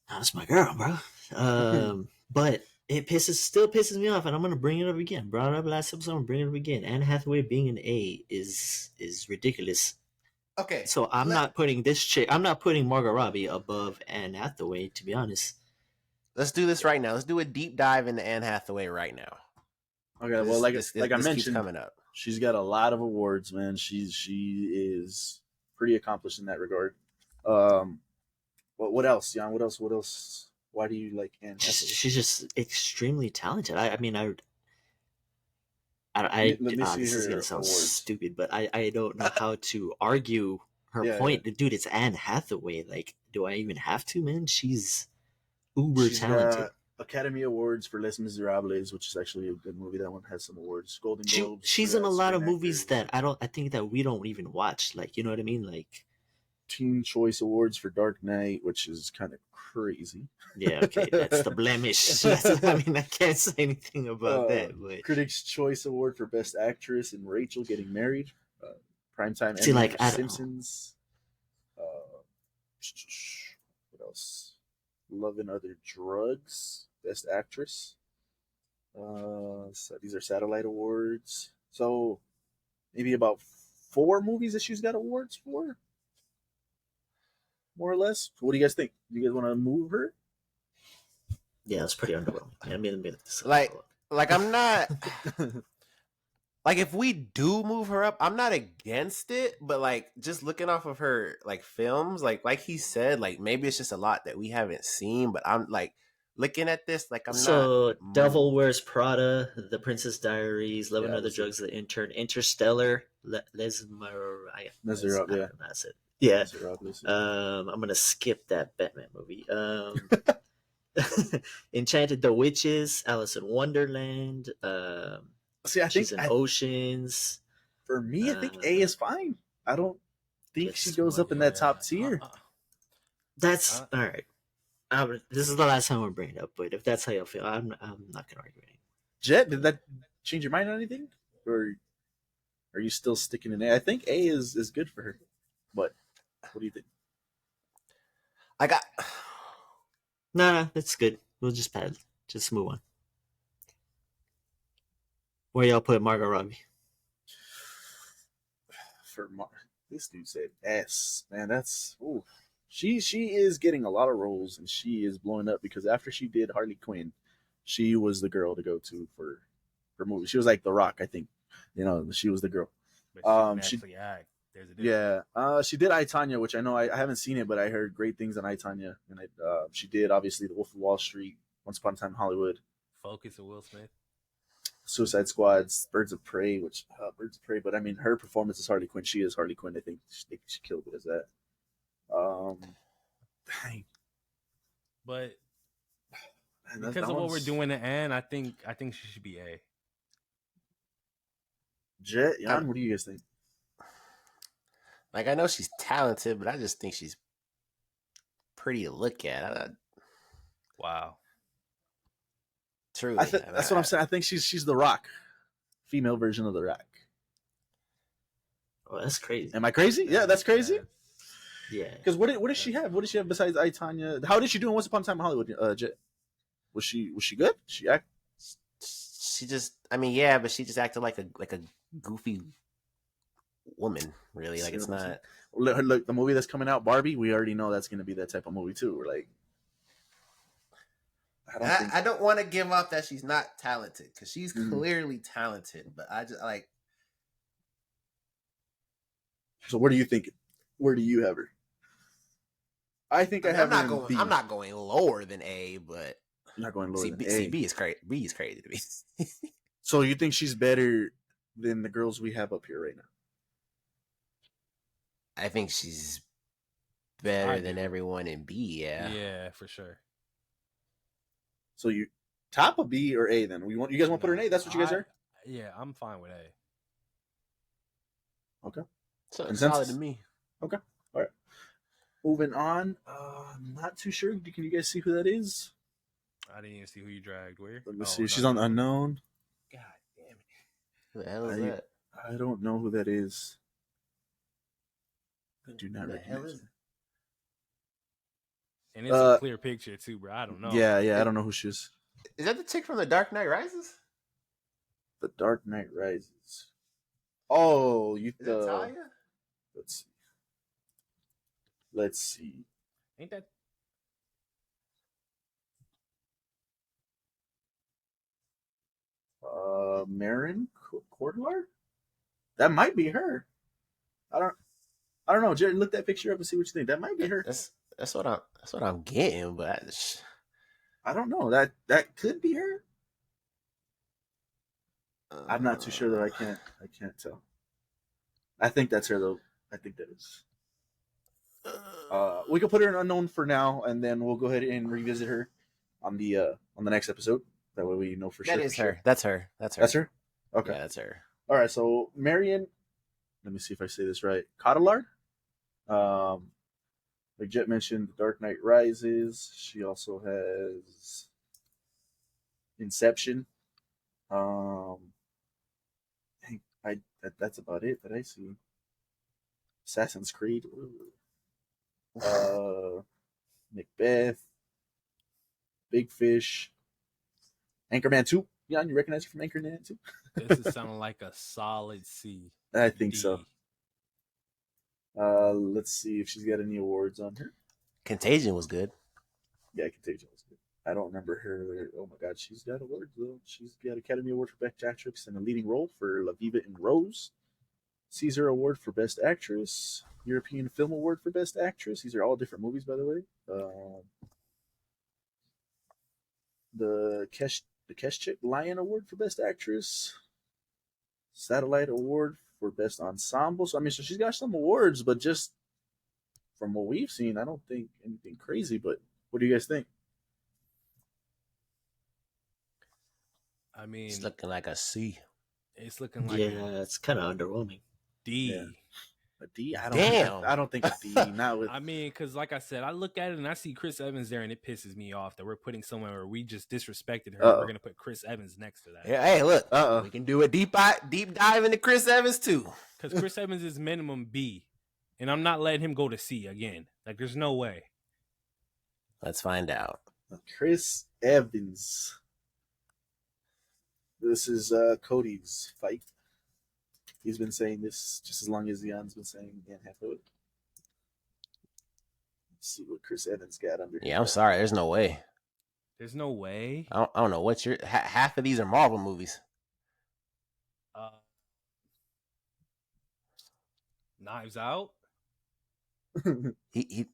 That's my girl, bro. But it still pisses me off, and I'm gonna bring it up again. Brought it up last episode, I'm bringing it up again. Anne Hathaway being an A is ridiculous. Okay. So I'm not putting this chick. I'm not putting Margot Robbie above Anne Hathaway, to be honest. Let's do this right now. Let's do a deep dive into Anne Hathaway right now. Okay, well, like I this mentioned, keeps coming up. she's got a lot of awards, man. She is pretty accomplished in that regard. What else, Jan? What else? Why do you like Anne Hathaway? She's just extremely talented. I mean, Let me see this is her gonna sound awards. stupid, but I don't know how to argue her Yeah, point. Dude, it's Anne Hathaway. Like, do I even have to, man? She's uber She's talented. got Academy Awards for Les Miserables, which is actually a good movie. That one has some awards. Golden Globes. She's for in a Best lot of Screen movies Actor. that I think that we don't even watch. Like, you know what I mean? Like, Teen Choice Awards for Dark Knight, which is kind of crazy. yeah, okay, that's the blemish. I mean, I can't say anything about that, but Critics' Choice Award for Best Actress in Rachel Getting Married. Primetime See, Emmy like, for I don't know. Simpsons. What else? Love and Other Drugs. Best Actress. So these are satellite awards. So maybe about 4 movies that she's got awards for, more or less. What do you guys think? Do you guys want to move her? yeah, it's pretty underwhelming. I mean, Like I'm not like if we do move her up, I'm not against it, but like just looking off of her like films, like he said, like maybe it's just a lot that we haven't seen, but I'm like looking at this, like I'm not So, Devil moved. Wears Prada, The Princess Diaries, Love and Yeah, Other that's it. Drugs, The Intern, Interstellar, Miserable, yeah. That's it. Yeah. Miserables, I'm gonna skip that Batman movie. Enchanted the Witches, Alice in Wonderland. See, I think She's in Oceans. for me, I think A is fine. I don't think she Guess goes what? up in that top tier. That's all right. This is the last time we're bringing it up, but if that's how you feel, I'm not gonna argue anything. Jet, did that change your mind on anything, or are you still sticking in A? I think A is good for her, but what do you think? I got No, that's good. We'll just just move on. Where y'all put Margot Robbie? This dude said S. Man, that's ooh. She is getting a lot of roles, and she is blowing up because after she did Harley Quinn, she was the girl to go to for movies. She was like The Rock, I think. You know, she was the girl. But she can actually act. There's a difference. Yeah. She did I, Tanya, which I know I haven't seen it, but I heard great things on I, Tanya. And she did obviously The Wolf of Wall Street, Once Upon a Time in Hollywood, Focus of Will Smith. Suicide Squad's Birds of Prey, Birds of Prey. But I mean, her performance as Harley Quinn, she is Harley Quinn. I think she killed it as that. Dang. But Man, because of what we're doing to Anne, I think she should be A. Jet, Jan, what do you guys think? like I know she's talented, but I just think she's pretty to look at. Wow. Truly, That's what I'm saying. I think she's the Rock, female version of the Rock. Oh, that's crazy. Am I crazy? Yeah, that's crazy. Yeah. Because what does she have? What does she have besides I, Tanya? How did she do in Once Upon a Time in Hollywood? Jet, was she good? She act. She just, I mean, yeah, but she just acted like a goofy woman. Really, like it's not. Look, the movie that's coming out, Barbie. We already know that's going to be that type of movie too. We're like, I don't want to give up that she's not talented because she's clearly talented, but I just like. So what are you thinking? Where do you have her? I think I have her in B. I'm not going lower than A, but I'm not going lower than A. See, B is crazy. B is crazy to me. So you think she's better than the girls we have up here right now? I think she's better than everyone in B. Yeah, for sure. So you top of B or A? Then you guys want to put her in A? That's what you guys are. Yeah, I'm fine with A. Okay. So Consensus? solid to me. Okay. All right. Moving on. I'm not too sure. Can you guys see who that is? I didn't even see who you dragged. Where? Let me see. She's on unknown. God damn it. Who the hell is that? I don't know who that is. I do not Who the hell recognize is her. And it's a clear picture too, bro. I don't know. Yeah, I don't know who she is. Is that the chick from The Dark Knight Rises? The Dark Knight Rises. Oh, Is that Talia? Let's see. Ain't that? Marin Cordler? That might be her. I don't know. Jared, look that picture up and see what you think. That might be her. That's what I'm getting, but I don't know. That could be her. I'm not too sure that I can't tell. I think that's her though. I think that is. We can put her in unknown for now, and then we'll go ahead and revisit her on the next episode. That way we know for sure. That is her. Sure. That's her. That's her. Okay. Yeah, that's her. All right. So Marion, let me see if I say this right. Cotillard. Like Jet mentioned, The Dark Knight Rises. She also has Inception. That's about it that I see. Assassin's Creed. Macbeth. Big Fish. Anchorman 2. Yeah, you recognize her from Anchorman 2? This is sounding like a solid C. I think D. so. Let's see if she's got any awards on her. Contagion was good. Yeah, Contagion was good. I don't remember her. Oh my god, she's got awards though. She's got Academy Award for Best Actress in a Leading Role for La Viva in Rose, Caesar Award for Best Actress, European Film Award for Best Actress. These are all different movies, by the way. The Keshet Lion Award for Best Actress, Satellite Award for Best Ensemble. So I mean, so she's got some awards, but just from what we've seen, I don't think anything crazy. But what do you guys think? I mean, It's looking like a C. it's looking like Yeah, a it's kind of underwhelming. D. Yeah. A D? I Damn. don't think a D. Not with. I mean, because like I said, I look at it and I see Chris Evans there, and it pisses me off that we're putting someone where we just disrespected her. We're gonna put Chris Evans next to that. Yeah, hey, look, we can do a deep dive into Chris Evans too. Because Chris Evans is minimum B, and I'm not letting him go to C again. Like, there's no way. Let's find out. Chris Evans. This is Cody's fight. He's been saying this just as long as Jan's been saying he can't have it. Let's see what Chris Evans got under. Yeah, I'm sorry. There's no way. There's no way. I don't know what's your half of these are Marvel movies. Knives Out. He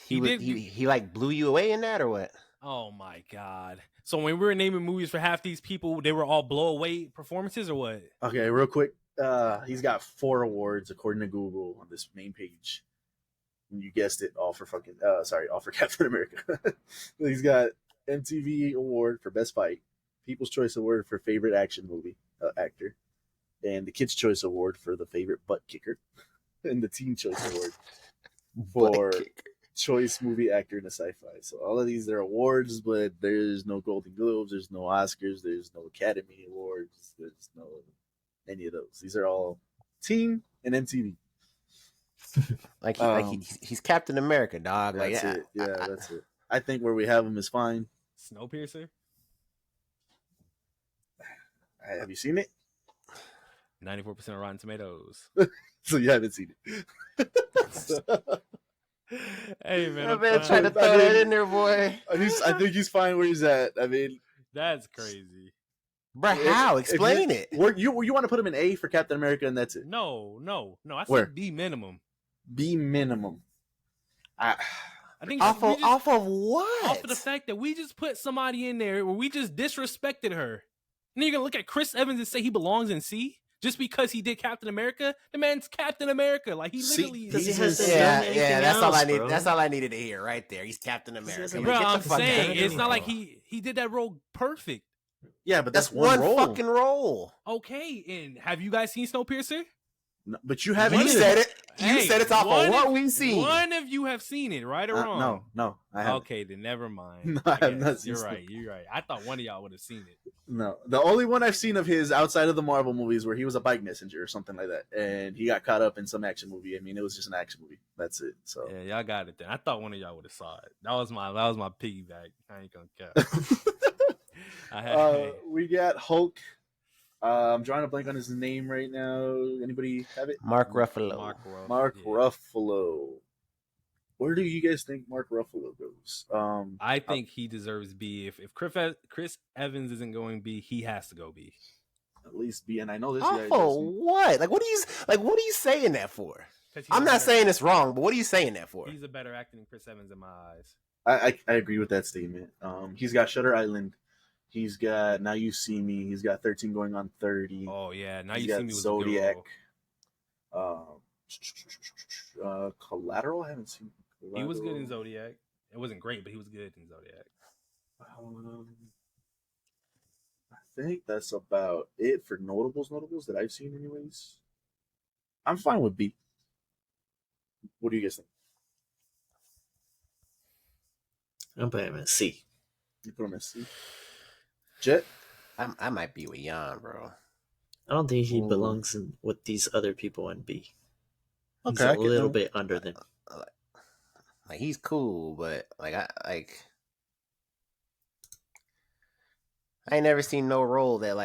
did. like blew you away in that or what? Oh my god! So when we were naming movies for half these people, they were all blow away performances, or what? Okay, real quick. He's got 4 awards according to Google on this main page. And you guessed it, all for Captain America. He's got MTV Award for Best Fight, People's Choice Award for Favorite Action Movie Actor, and the Kids' Choice Award for the Favorite Butt Kicker, and the Teen Choice Award for Choice Movie Actor in a Sci-Fi. So all of these are awards, but there's no Golden Globes, there's no Oscars, there's no Academy Awards, there's no any of those. These are all teen and MTV. Like he's Captain America, dog. That's like it. Yeah, that's it. I think where we have him is fine. Snowpiercer. Have you seen it? 94% of Rotten Tomatoes. So you haven't seen it. Hey man, I'm trying to throw that in there, boy. I think he's fine where he's at. I mean, that's crazy. Bro, how? Explain it. You want to put him in A for Captain America, and that's it. No. I Where? said B minimum. B minimum. I think off of what? Off of the fact that we just put somebody in there where we just disrespected her. And then you're gonna look at Chris Evans and say he belongs in C just because he did Captain America? The man's Captain America. Like he literally that's all I need. Bro. That's all I needed to hear right there. He's Captain America. Bro, I'm saying it's not like he did that role perfect. Yeah, but that's one fucking role. Okay, and have you guys seen Snowpiercer? No, but you haven't. You said it. You said it's off of what we've seen. One of you have seen it, right or wrong? No, I haven't. Okay, then never mind. No, I have not seen it. You're right. I thought one of y'all would have seen it. No, the only one I've seen of his outside of the Marvel movies where he was a bike messenger or something like that, and he got caught up in some action movie. I mean, it was just an action movie. That's it. So yeah, y'all got it then. I thought one of y'all would have saw it. That was my piggyback. I ain't gonna cap. We got Hulk. I'm drawing a blank on his name right now. Anybody have it? Mark Ruffalo. Mark Ruffalo. Where do you guys think Mark Ruffalo goes? I think he deserves B. If Chris Evans isn't going B, he has to go B. At least B. And I know this. What? Like, what are you saying that for? I'm not saying it's wrong, but what are you saying that for? He's a better actor than Chris Evans in my eyes. I agree with that statement. He's got Shutter Island. He's got Now You See Me. He's got 13 going on 30. Oh yeah, Now You See Me was Zodiac. Collateral. I haven't seen. Collateral. He was good in Zodiac. It wasn't great, but he was good in Zodiac. I think that's about it for notables that I've seen, anyways. I'm fine with B. What do you guys think? I'm putting him at C. You put him at C. Jet? I might be with Jan, bro. I don't think he belongs in with these other people in B. He's okay, a little bit under them. Like he's cool, but I ain't never seen no role that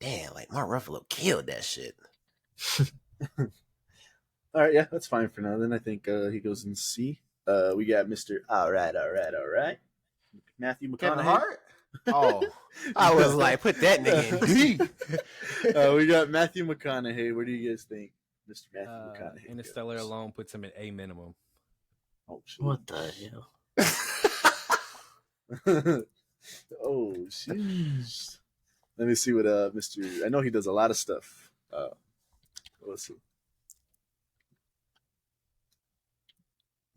damn, like Mark Ruffalo killed that shit. All right, yeah, that's fine for now. Then I think he goes in C. We got Mr. All right. Matthew McConaughey. Kevin Hart? Oh, I was like, put that nigga in D. We got Matthew McConaughey. What do you guys think, Mr. Matthew McConaughey? Interstellar goes? alone puts him at A minimum. Oh shit! What the hell? Oh shit! Let me see what Mr. I know he does a lot of stuff. Let's see.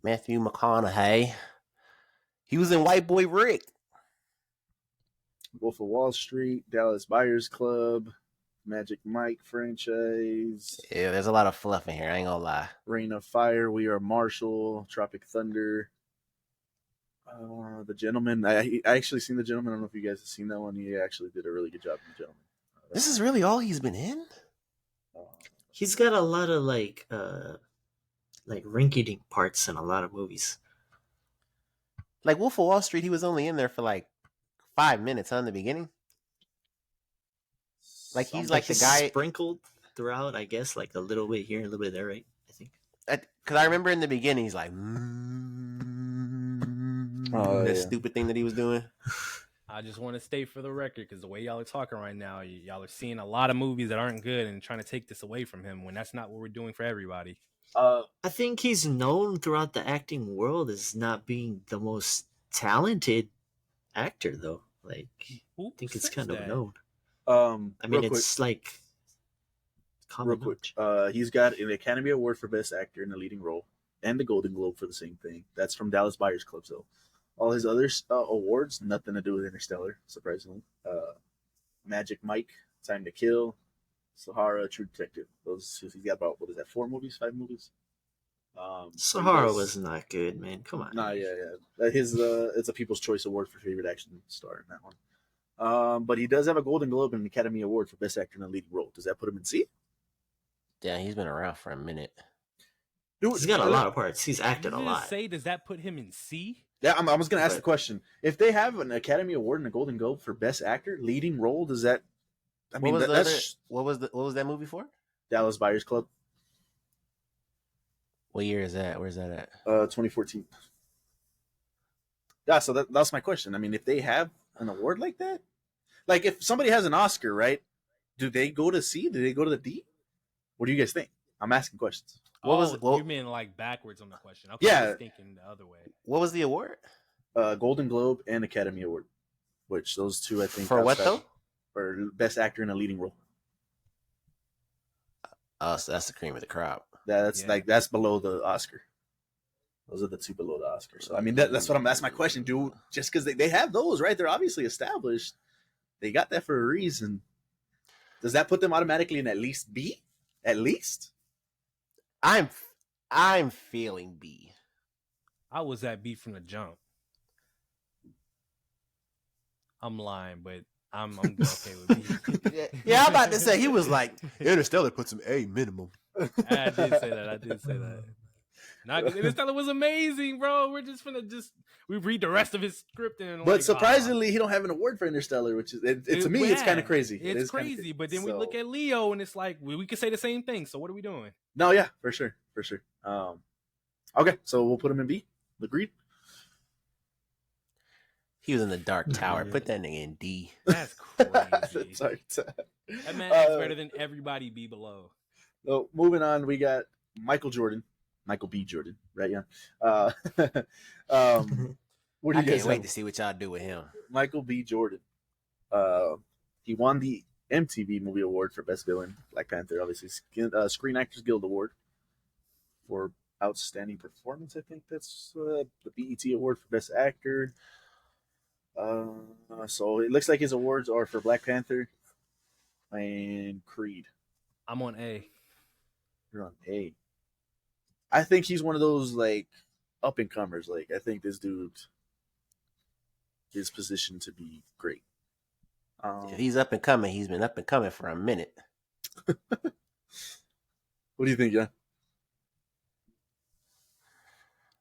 Matthew McConaughey. He was in White Boy Rick. Wolf of Wall Street, Dallas Buyers Club, Magic Mike franchise. Yeah, there's a lot of fluff in here. I ain't gonna lie. Rain of Fire, We Are Marshall, Tropic Thunder. The Gentleman. I actually seen The Gentleman. I don't know if you guys have seen that one. He actually did a really good job in The Gentleman. This is really all he's been in? He's got a lot of like rinky-dink parts in a lot of movies. Like Wolf of Wall Street, he was only in there for like 5 minutes in the beginning. Like he's like the guy sprinkled throughout, I guess, like a little bit here, a little bit there, right? I think. Because I remember in the beginning, he's like, that stupid thing that he was doing. I just want to state for the record, because the way y'all are talking right now, y'all are seeing a lot of movies that aren't good and trying to take this away from him when that's not what we're doing for everybody. I think he's known throughout the acting world as not being the most talented actor, though. Like, I think it's kind of known. I mean, it's like real quick. He's got an Academy Award for Best Actor in a Leading Role and the Golden Globe for the same thing. That's from Dallas Buyers Club. So all his other awards, nothing to do with Interstellar, surprisingly. Magic Mike, Time to Kill, Sahara, True Detective. Those he's got about, what is that, 5 movies? Sahara was not good, man. Come on. Nah, yeah. His it's a People's Choice Award for favorite action star in that one. But he does have a Golden Globe and an Academy Award for Best Actor in a Leading Role. Does that put him in C? Yeah, he's been around for a minute. Dude, he's got a lot of parts. He's acted a lot. Does that put him in C? Yeah, I was going to ask the question. If they have an Academy Award and a Golden Globe for Best Actor, Leading Role, does that? I mean, what was that movie for? Dallas Buyers Club. What year is that? Where's that at? 2014. Yeah, so that's my question. I mean, if they have an award like that, like if somebody has an Oscar, right? Do they go to C? Do they go to the D? What do you guys think? I'm asking questions. You mean like backwards on the question? Okay, yeah, I was thinking the other way. What was the award? Golden Globe and Academy Award, which those two I think for what though? For Best Actor in a Leading Role. Oh, so that's the cream of the crop. That's below the Oscar. Those are the two below the Oscar. So I mean that's my question, dude. Just because they have those, right? They're obviously established. They got that for a reason. Does that put them automatically in at least B? At least? I'm feeling B. I was at B from the jump. I'm lying, but I'm okay with B. Yeah, I'm about to say he was like Interstellar puts him A minimum. I did say that. Interstellar was amazing, bro. We're just we read the rest of his script and. But surprisingly, he don't have an award for Interstellar, which is to me it's kind of crazy. It's crazy, but then we look at Leo and it's like we could say the same thing. So what are we doing? No, yeah, for sure. Okay, so we'll put him in B. Agreed. He was in the Dark Tower. Put that nigga in D. That's crazy. That man is better than everybody B below. So moving on, we got Michael B. Jordan, right? Yeah. What do you I guys can't wait to see what y'all do with him. Michael B. Jordan. He won the MTV Movie Award for Best Villain, Black Panther, obviously. Screen Actors Guild Award for Outstanding Performance, I think that's the BET Award for Best Actor. So it looks like his awards are for Black Panther and Creed. I'm on A. You're on A. I think he's one of those like up and comers. Like I think this dude is positioned to be great. If he's up and coming, he's been up and coming for a minute. What do you think, John?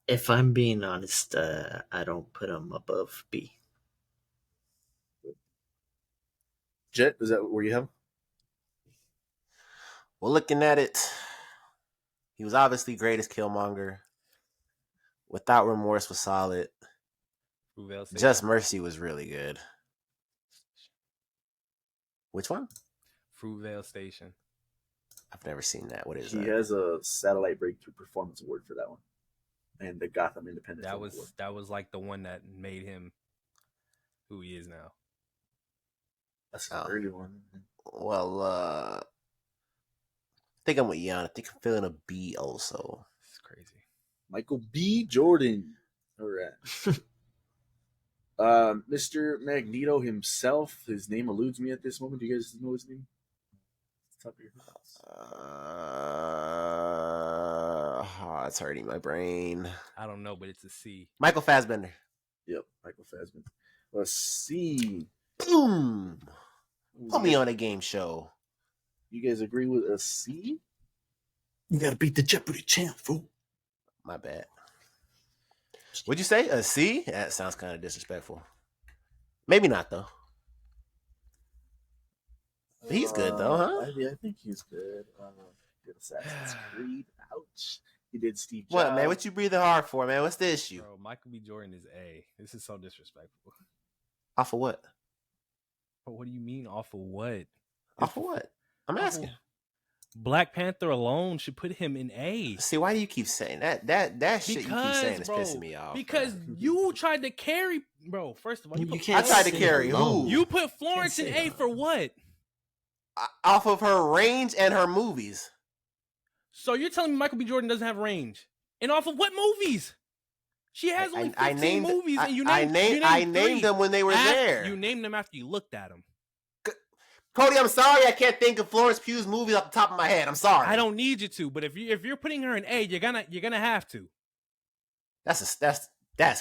If I'm being honest, I don't put him above B. Jet, is that where you have him? Well, looking at it, he was obviously great as Killmonger. Without Remorse was solid. Fruitvale Station. Just Mercy was really good. Which one? Fruitvale Station. I've never seen that. What is He that? has a Satellite Breakthrough Performance Award for that one, and the Gotham Independent. That Film was Award. that was like the one that made him who he is now. That's an early one. Well, I think I'm with Jan. I think I'm feeling a B also. It's crazy. Michael B. Jordan. All right. Mr. Magneto himself. His name eludes me at this moment. Do you guys know his name? Top of your heads. It's hurting my brain. I don't know, but it's a C. Michael Fassbender. Yep, Michael Fassbender. Let's see. Boom. Put me on a game show. You guys agree with a C? You gotta beat the Jeopardy champ, fool. My bad. Would you say a C? That sounds kind of disrespectful. Maybe not though. He's good though, huh? I think he's good. Did Assassin's Creed. Ouch. He did Steve Jobs. What, man? What you breathing hard for, man? What's the issue? Bro, Michael B. Jordan is A. This is so disrespectful. Off of what? But what do you mean off of what? Off of what? I'm asking. Black Panther alone should put him in A. See, why do you keep saying that? That shit you keep saying is bro, pissing me off. Because you tried to carry, bro. First of all, You put can't I tried to say carry alone. who? You put Florence in Can't A say for what? Off of her range and her movies. So you're telling me Michael B. Jordan doesn't have range? And off of what movies? She has only 15 movies, and you named them when they were there. You named them after you looked at them. Cody, I'm sorry I can't think of Florence Pugh's movies off the top of my head. I'm sorry. I don't need you to, but if you're putting her in A, you're gonna have to. That's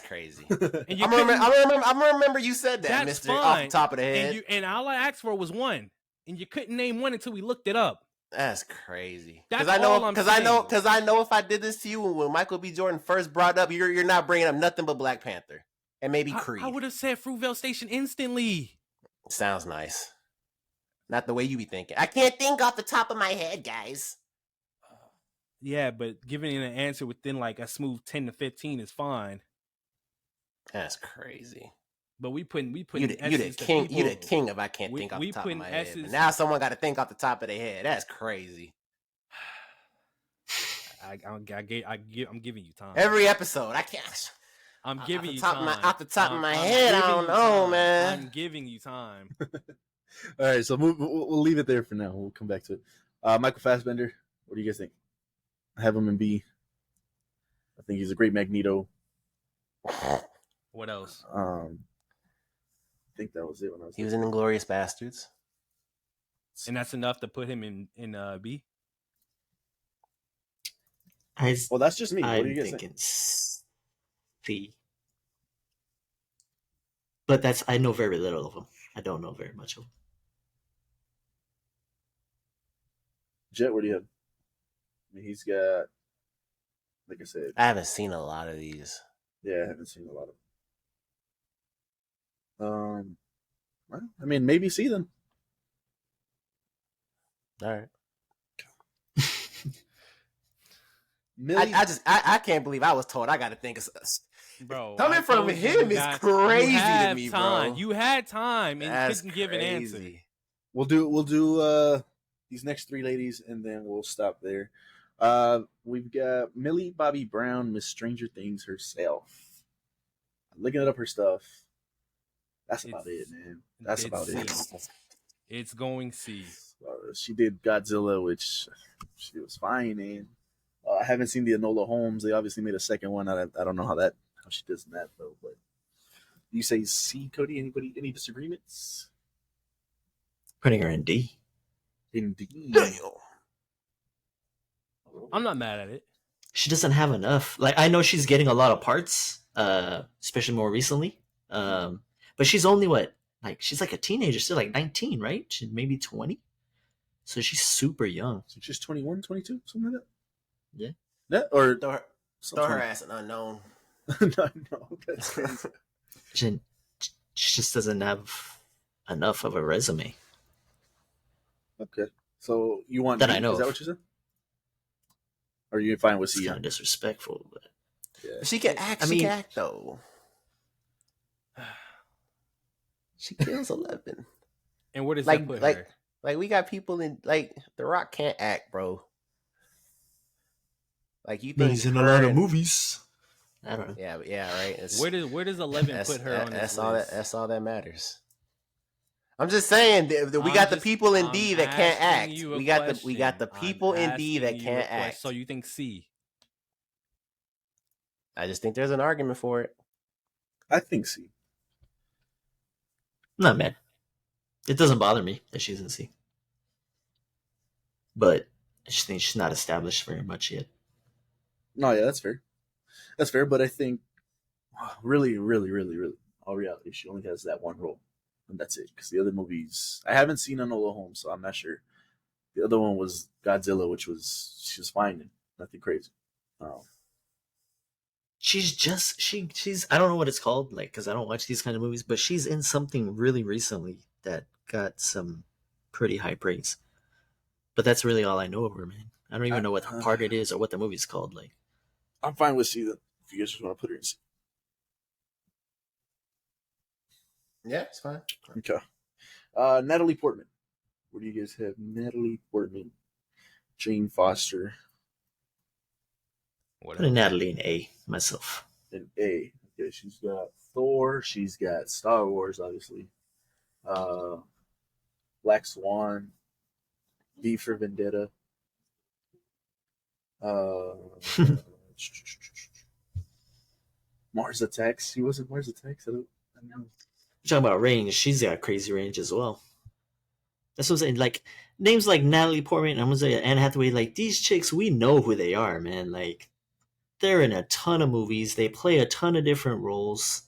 crazy. And I'm gonna remember you said that, that's Mister, fine. off the top of the head. And all I asked for was one, and you couldn't name one until we looked it up. That's crazy. That's I all I'm saying. I know if I did this to you when Michael B. Jordan first brought up, you're not bringing up nothing but Black Panther and maybe Creed. I would have said Fruitvale Station instantly. Sounds nice. Not the way you be thinking. I can't think off the top of my head, guys. Yeah, but giving an answer within like a smooth 10 to 15 is fine. That's crazy. But we put You the king. You the king if I can't think off the top of my head. But now someone got to think off the top of their head. That's crazy. I'm giving you time. Every episode, I can't. I'm giving you time. time. Off the top of my head, I don't know, man. I'm giving you time. All right, so we'll leave it there for now. We'll come back to it. Michael Fassbender, what do you guys think? I have him in B. I think he's a great Magneto. What else? I think that was it. He was in Inglourious Bastards. And that's enough to put him in B? Well, that's just me. What do I'm you guys thinking think? C. But I know very little of him. I don't know very much of him. Jet, what do you have? I mean, he's got, like I said, I haven't seen a lot of these. yeah, I haven't seen a lot of them. Well, I mean, maybe see them. All right. Millie, I can't believe I was told I got to think of. Bro, Coming from him is crazy to me, bro. You had time and That's couldn't give an answer. crazy. we'll do these next three ladies, and then we'll stop there. We've got Millie Bobby Brown, Miss Stranger Things herself. I'm looking up her stuff. That's about it, man. That's about it. It's going C. She did Godzilla, which she was fine in. I haven't seen the Enola Holmes. They obviously made a second one. I don't know how she does in that though. But you say C, Cody? Anybody? Any disagreements? Putting her in D. Indeed. I'm not mad at it. She doesn't have enough. Like, I know she's getting a lot of parts, especially more recently. But she's only she's like a teenager, still like 19, right? She's maybe 20. So she's super young. So she's 21, 22, something like that. Yeah. That or Throw her ass an unknown. no, that's crazy. She just doesn't have enough of a resume. Okay, so you want That D, I know Is that of. what you said? Or are you fine with It's C? kind of disrespectful, but Yeah. She can act. I She mean- can act though. She kills 11. And where does Like- that put like- her? Like we got people in like The Rock can't act, bro. Like you think her and- movies. I don't know. Yeah, right. It's- Where does 11 that's, put her on this that's all list? that's all that matters. I'm just saying that we got the people in D that can't act. We got the people in D that can't act. So you think C? I just think there's an argument for it. I think C. Not mad. It doesn't bother me that she's in C. But I just think she's not established very much yet. No, yeah, that's fair. That's fair, but I think really, all reality, she only has that one role. And that's it. Because the other movies, I haven't seen Enola Holmes, so I'm not sure. The other one was Godzilla, which was, she was fine and nothing crazy. She's I don't know what it's called, like, because I don't watch these kind of movies, but she's in something really recently that got some pretty high praise. But that's really all I know of her, man. I don't even know what part it is or what the movie's called. Like, I'm fine with C then, if you guys just want to put her in C. Yeah, it's fine. Okay. Natalie Portman. Where do you guys have Natalie Portman? Jane Foster. What put a Natalie in A myself. An A. Okay, she's got Thor. She's got Star Wars, obviously. Black Swan. V for Vendetta. Mars Attacks. She wasn't Mars Attacks. I don't know. You're talking about range. She's got crazy range as well. That's what I'm saying. Like, names like Natalie Portman, I'm gonna say Anne Hathaway. Like, these chicks, we know who they are, man. Like, they're in a ton of movies. They play a ton of different roles.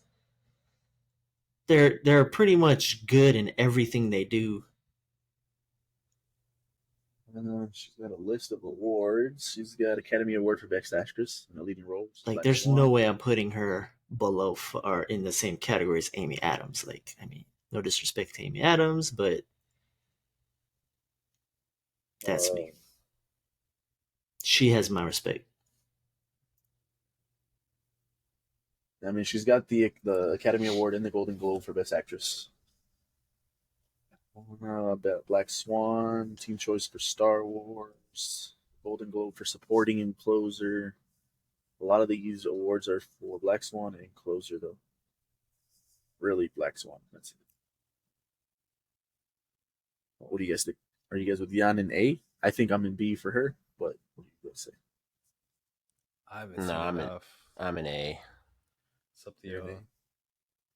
They're pretty much good in everything they do. She's got a list of awards. She's got Academy Award for Best Actress in a leading role. Like, Black there's Swan. no way I'm putting her below or in the same category as Amy Adams. Like, I mean, no disrespect to Amy Adams, but that's me. She has my respect. I mean, she's got the Academy Award and the Golden Globe for Best Actress. Black Swan, Teen Choice for Star Wars, Golden Globe for Supporting and Closer. A lot of these awards are for Black Swan and Closer, though. Really, Black Swan. That's it. What do you guys think? Are you guys with Jan in A? I think I'm in B for her, but what do you guys say? I haven't No, seen I'm in- enough. I'm an A. It's up to You're you. an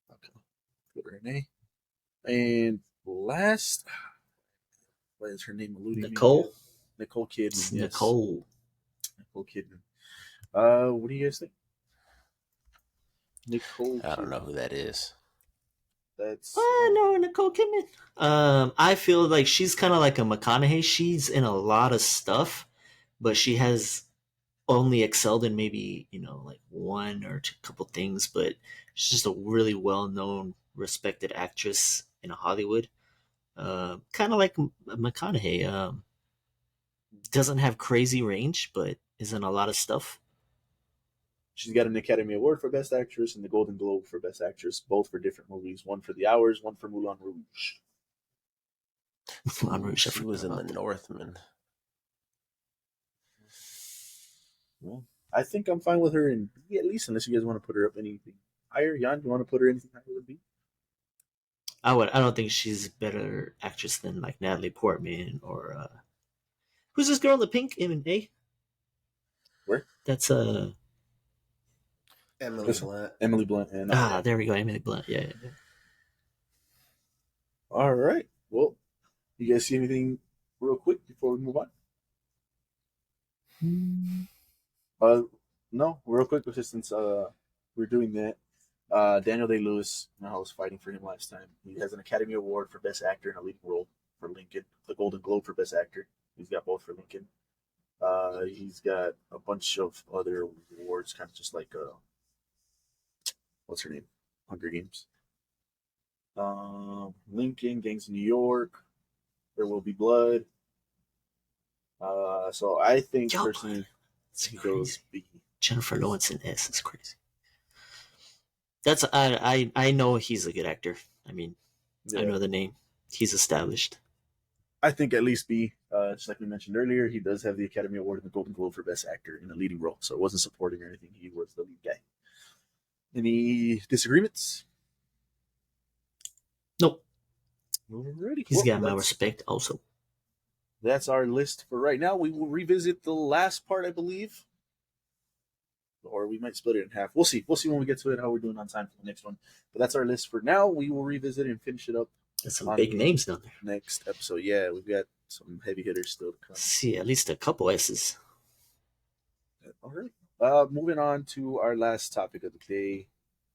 A. Okay. Put her in A. And last, what is her name? Eluding me Nicole? again? Nicole Kidman. It's Yes. Nicole. Nicole Kidman. What do you guys think? Nicole. I don't know Kidman. who that is. That's. No, Nicole Kidman. I feel like she's kind of like a McConaughey. She's in a lot of stuff, but she has only excelled in maybe, like one or two couple things. But she's just a really well-known, respected actress in Hollywood. Kind of like McConaughey. Doesn't have crazy range, but is in a lot of stuff. She's got an Academy Award for Best Actress and the Golden Globe for Best Actress, both for different movies. One for The Hours, one for Moulin Rouge. Moulin Rouge, I She was in forgot The about that. Northman. Well, I think I'm fine with her in B at least, unless you guys want to put her up anything higher. Jan, do you want to put her anything higher than B? I don't think she's a better actress than like Natalie Portman or who's this girl in the pink in A? Where? That's Emily Listen. Blunt. Emily Blunt. And there we go, Emily Blunt. Yeah. All right. Well, you guys see anything real quick before we move on? No, real quick, because since we're doing that, Daniel Day-Lewis, I was fighting for him last time. He has an Academy Award for Best Actor in a Leading Role for Lincoln, the Golden Globe for Best Actor. He's got both for Lincoln. He's got a bunch of other awards, kind of just like what's her name? Hunger Games. Lincoln, Gangs of New York, There Will Be Blood. So I think Yo, personally It's he crazy. goes B. Jennifer Lawrence in S is crazy. That's I know he's a good actor. I mean, I know the name. He's established. I think at least B, just like we mentioned earlier, he does have the Academy Award and the Golden Globe for Best Actor in a leading role. So it wasn't supporting or anything. He was the lead guy. Any disagreements? Nope. Alrighty. He's got my respect also. That's our list for right now. We will revisit the last part, I believe. Or we might split it in half. We'll see. We'll see when we get to it, how we're doing on time for the next one. But that's our list for now. We will revisit and finish it up. There's some big names down there. Next episode. Yeah, we've got some heavy hitters still to come. See, at least a couple S's. All right. Moving on to our last topic of the day,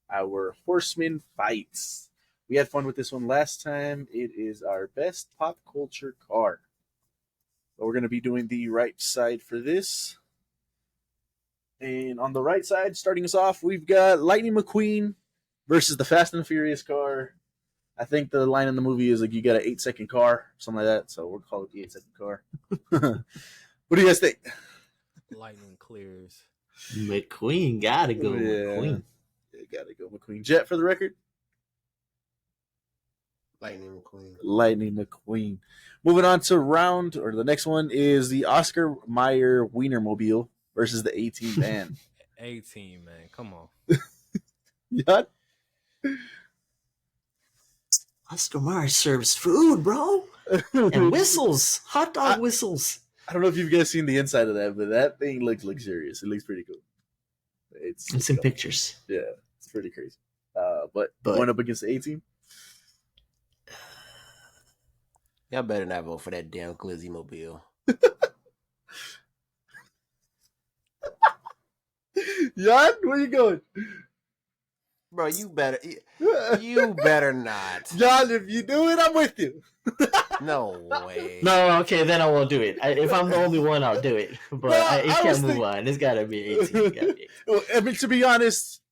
our Horsemen fights. We had fun with this one last time. It is our best pop culture car. So we're going to be doing the right side for this. And on the right side, starting us off, we've got Lightning McQueen versus the Fast and Furious car. I think the line in the movie is like, you got an 8-second car, something like that. So we'll call it the 8-second car. What do you guys think? Lightning clears. McQueen gotta go. McQueen. Yeah, gotta go McQueen. Jet for the record. Lightning McQueen. Lightning McQueen. Moving on to the next one is the Oscar Mayer Wienermobile versus the A-Team van. A-Team, man. Come on. Yeah. Oscar Mayer serves food, bro. And whistles. Hot dog whistles. I don't know if you've guys seen the inside of that, but that thing looks luxurious. It looks pretty cool. It's in pictures. Yeah, it's pretty crazy. But going up against the A-Team? Y'all better not vote for that damn Glizzy Mobile. Jan, where you going? Bro, you better not. Jan, if you do it, I'm with you. No way. No, okay, then I won't do it. If I'm the only one, I'll do it. But it can't move on. It's gotta be 18. Well, I mean, to be honest,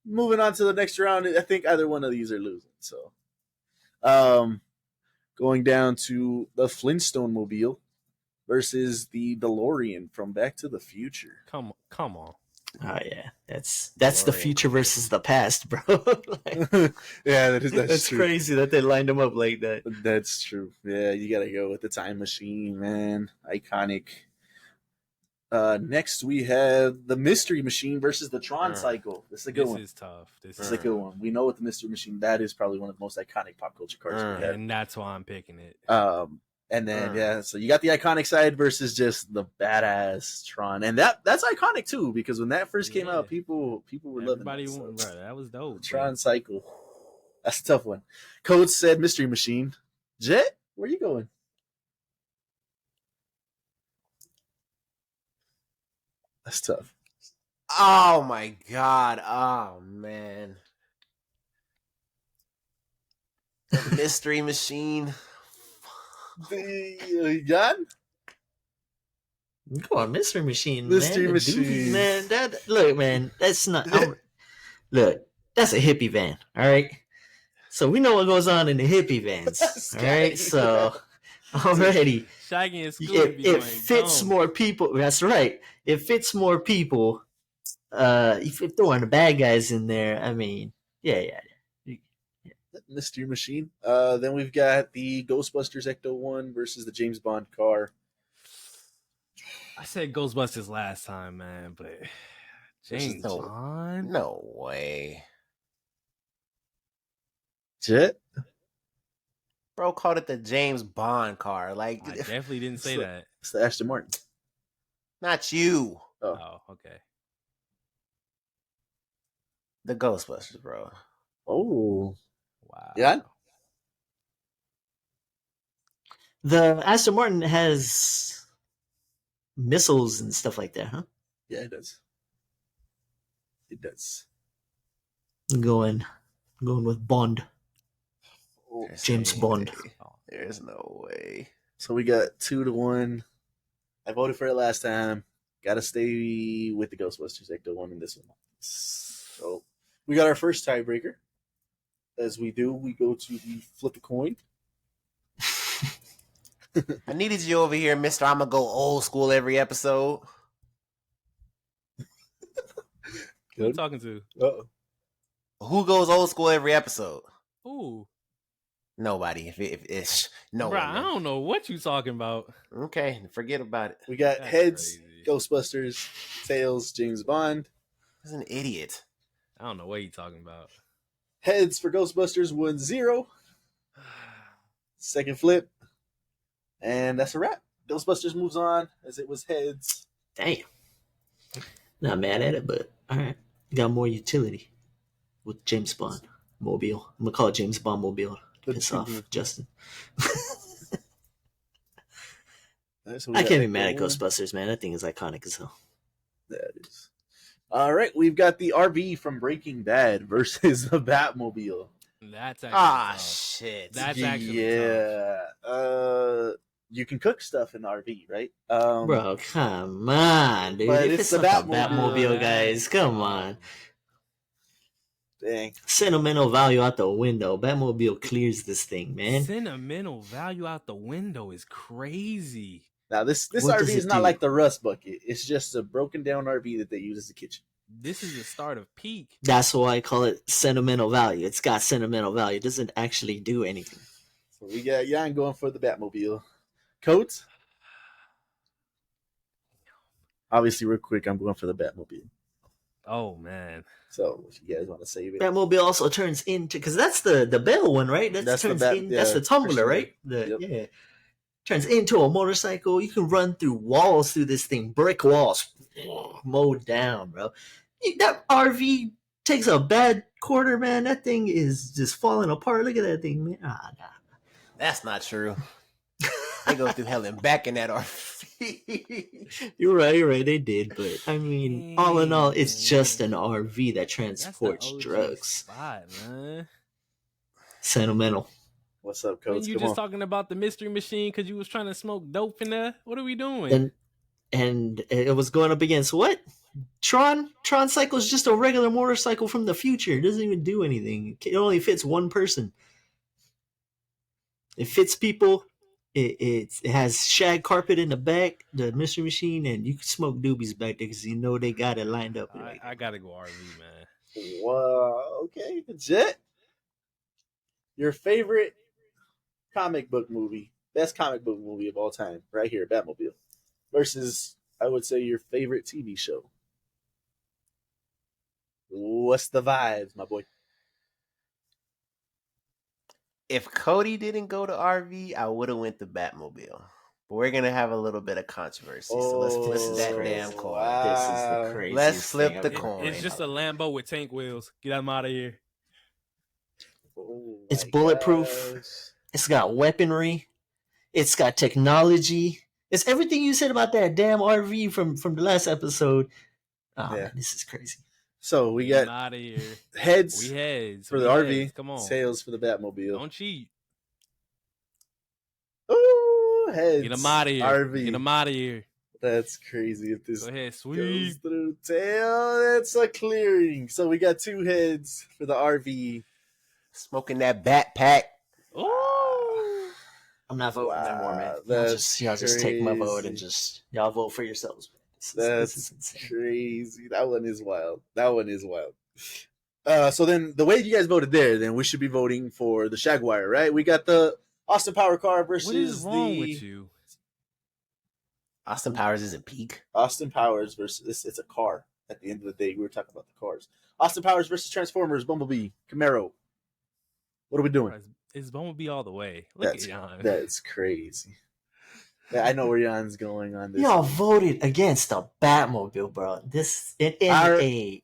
moving on to the next round, I think either one of these are losing. So, going down to the Flintstone Mobile versus the DeLorean from Back to the Future. Come on. Oh yeah, that's the future versus the past, bro. Yeah, that's true. Crazy that they lined them up like that. That's true. Yeah, you gotta go with the time machine, man. Iconic. Next we have the Mystery Machine versus the Tron Cycle. This is a good one. This is tough. This is a good one. We know what the Mystery Machine, that is probably one of the most iconic pop culture cars we have. And that's why I'm picking it. And then so you got the iconic side versus just the badass Tron, and that's iconic too, because when that first came out, people were loving it. Bro, that was dope. Tron Cycle, that's a tough one. Code said Mystery Machine. Jet, where you going? That's tough. Oh my god. Oh man. The Mystery Machine. Jan? Come on, Mystery Machine. Mystery Machine. Man, man, that's not. Look, that's a hippie van. All right. So we know what goes on in the hippie vans. All right. So already, Shaggy and it fits more people. That's right. It fits more people. If you're throwing the bad guys in there, I mean, yeah. Mystery Machine. Then we've got the Ghostbusters Ecto-1 versus the James Bond car. I said Ghostbusters last time, man, but James Bond? No way. Jet? Bro called it the James Bond car. Like, I definitely didn't say that. It's the Aston Martin. Not you. Oh, okay. The Ghostbusters, bro. Oh. Wow. Yeah. The Aston Martin has missiles and stuff like that, huh? Yeah, it does. It does. Going with Bond. James Bond. There's no way. So we got 2-1. I voted for it last time. Gotta stay with the Ghostbusters Ecto-1 in this one. So we got our first tiebreaker. As we do, we go to the flip a coin. I needed you over here, Mr. I'm gonna go old school every episode. Who you talking to? Uh-oh. Who goes old school every episode? Ooh. Nobody. If it's no Bruh, one. I Man. don't know what you talking about. Okay, forget about it. We got That's heads, crazy. Ghostbusters, tails, James Bond. He's an idiot. I don't know what you talking about. Heads for Ghostbusters 1-0. Second flip. And that's a wrap. Ghostbusters moves on as it was heads. Damn. Not mad at it, but all right. Got more utility with James Bond Mobile. I'm gonna call it James Bond Mobile. Piss off, Justin. So I can't be mad at Ghostbusters, man. That thing is iconic as hell. That is. All right, we've got the RV from Breaking Bad versus the Batmobile. That's actually tough. Shit. That's actually tough. You can cook stuff in the RV, right? Bro, come on, dude. But If it's it's the not the Batmobile. Batmobile, guys, come on. Dang. Sentimental value out the window. Batmobile clears this thing, man. Sentimental value out the window is crazy. Now this What RV does is it not do? like the Rust Bucket. It's just a broken down RV that they use as a kitchen. This is the start of peak. That's why I call it sentimental value. It's got sentimental value. It doesn't actually do anything. So we got Jan going for the Batmobile. Coates? Obviously, real quick, I'm going for the Batmobile. Oh man. So if you guys want to save it. Batmobile also turns into, because that's the bell one, right? That's the turns bat- in, yeah, that's the tumbler, for sure. right? Yep. Yeah. Turns into a motorcycle. You can run through walls through this thing, brick walls, mowed down, bro. That RV takes a bad quarter, man. That thing is just falling apart. Look at that thing, man. Nah. That's not true. They go through hell and back in that RV. You're right. They did, but I mean, all in all, it's just an RV that transports That's the OG drugs. spot, man. Sentimental. What's up, When Coates? you Come just on. talking about the mystery machine because you was trying to smoke dope in there? What are we doing? And it was going up against what? Tron Cycle is just a regular motorcycle from the future. It doesn't even do anything. It only fits one person. It fits people. It has shag carpet in the back, the mystery machine, and you can smoke doobies back there because you know they got it lined up. I gotta go RV, man. Wow. Okay, Jet. Your favorite comic book movie, best comic book movie of all time, right here, Batmobile, versus I would say your favorite TV show. What's the vibes, my boy? If Cody didn't go to RV, I would have went to Batmobile. But we're gonna have a little bit of controversy, so let's flip that crazy. damn coin. Wow. This is the craziest Let's flip thing the I've ever coin. heard. It's just a Lambo with tank wheels. Get them out of here. Oh It's my bulletproof. gosh. It's got weaponry. It's got technology. It's everything you said about that damn RV from the last episode. Oh, Yeah. man, this is crazy. So we Get got out of here. heads We heads for we the heads. RV, Come on. tails for the Batmobile. Don't cheat. Ooh, heads. Get them out of here. RV. Get them out of here. That's crazy. If this Go ahead, goes sweet. through tail, that's a clearing. So we got two heads for the RV. Smoking that bat pack. Ooh. I'm not voting no more, man. Wow, that's Y'all just take my vote and crazy. just y'all vote for yourselves. Man. This That's is insane. crazy. That one is wild. So then the way you guys voted there, then we should be voting for the Jaguar, right? We got the Austin Power car versus What is wrong the with you? Austin Powers isn't peak. Austin Powers versus it's a car. At the end of the day, we were talking about the cars. Austin Powers versus Transformers, Bumblebee, Camaro. What are we doing? It's Bumblebee all the way. Look That's at Jan. that's crazy. Yeah, I know where Jan's going on this. Y'all voted against the Batmobile, bro. This in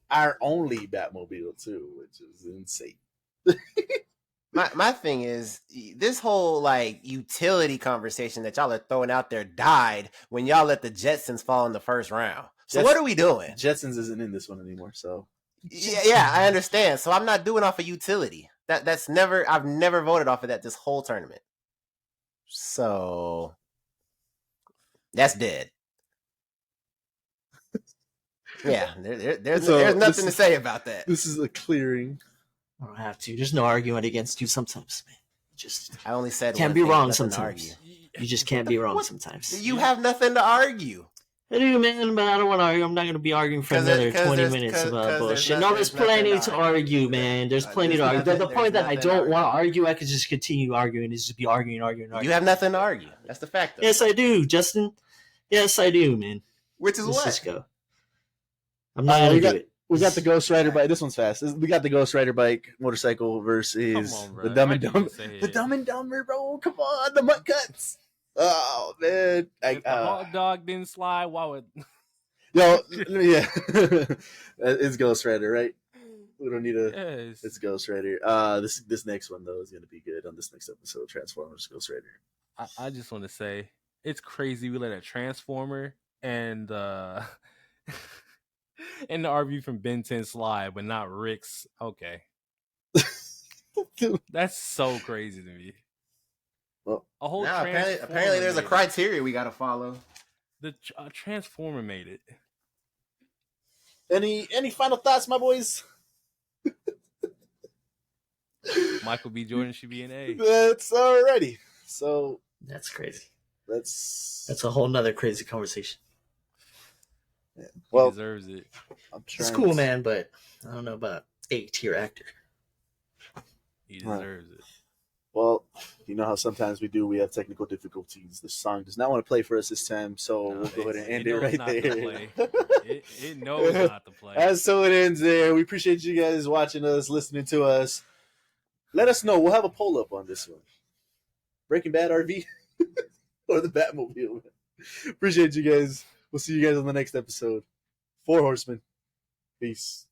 Our only Batmobile too, which is insane. My thing is this whole like utility conversation that y'all are throwing out there died when y'all let the Jetsons fall in the first round. So what are we doing? Jetsons isn't in this one anymore, so Yeah, I understand. So I'm not doing off of utility. I've never voted off of that this whole tournament. So that's dead. Yeah, there's nothing to say about that. this is a clearing. I don't have to. There's no arguing against you sometimes, man. Just I only said can't one be thing, wrong nothing to sometimes. argue. You just can't be wrong What? sometimes. You have nothing to argue. I do, man, but I don't want to argue. I'm not going to be arguing for another 20 minutes about bullshit. No, there's plenty to argue, man. There's plenty to argue. The point that I don't want to argue, I could just continue arguing. Is just be arguing. You have nothing to argue. That's the fact. Yes, I do, Justin. Yes, I do, man. Which is Let's what? just go. I'm not going to do it. We got the Ghost Rider bike. This one's fast. We got the Ghost Rider bike motorcycle versus the Dumb and Dumber. The Dumb and Dumber, bro. Come on, the butt cuts. Oh man, If the hot dog didn't slide, why would? Yo, yeah, it's Ghost Rider, right? We don't need a. Yes. It's Ghost Rider. This next one though is gonna be good on this next episode. Transformers, Ghost Rider. I just want to say it's crazy we let a Transformer and and the RV from Ben 10 slide, but not Rick's. Okay, that's so crazy to me. Well, A whole Now, apparently there's a criteria we got to follow. The Transformer made it. any final thoughts, my boys? Michael B. Jordan should be an A. That's already. So That's crazy. that's a whole nother crazy conversation. yeah. He Well, deserves it. I'm It's trying cool, to- man, but I don't know about A-tier actor. He deserves it. Well, you know how sometimes we have technical difficulties. The song does not want to play for us this time, so No, we'll go ahead and end it knows right not to there. play. It knows not to play. And so it ends there. We appreciate you guys watching us, listening to us. Let us know. We'll have a poll up on this one. Breaking Bad RV or the Batmobile. Appreciate you guys. We'll see you guys on the next episode. 4 Horsemen. Peace.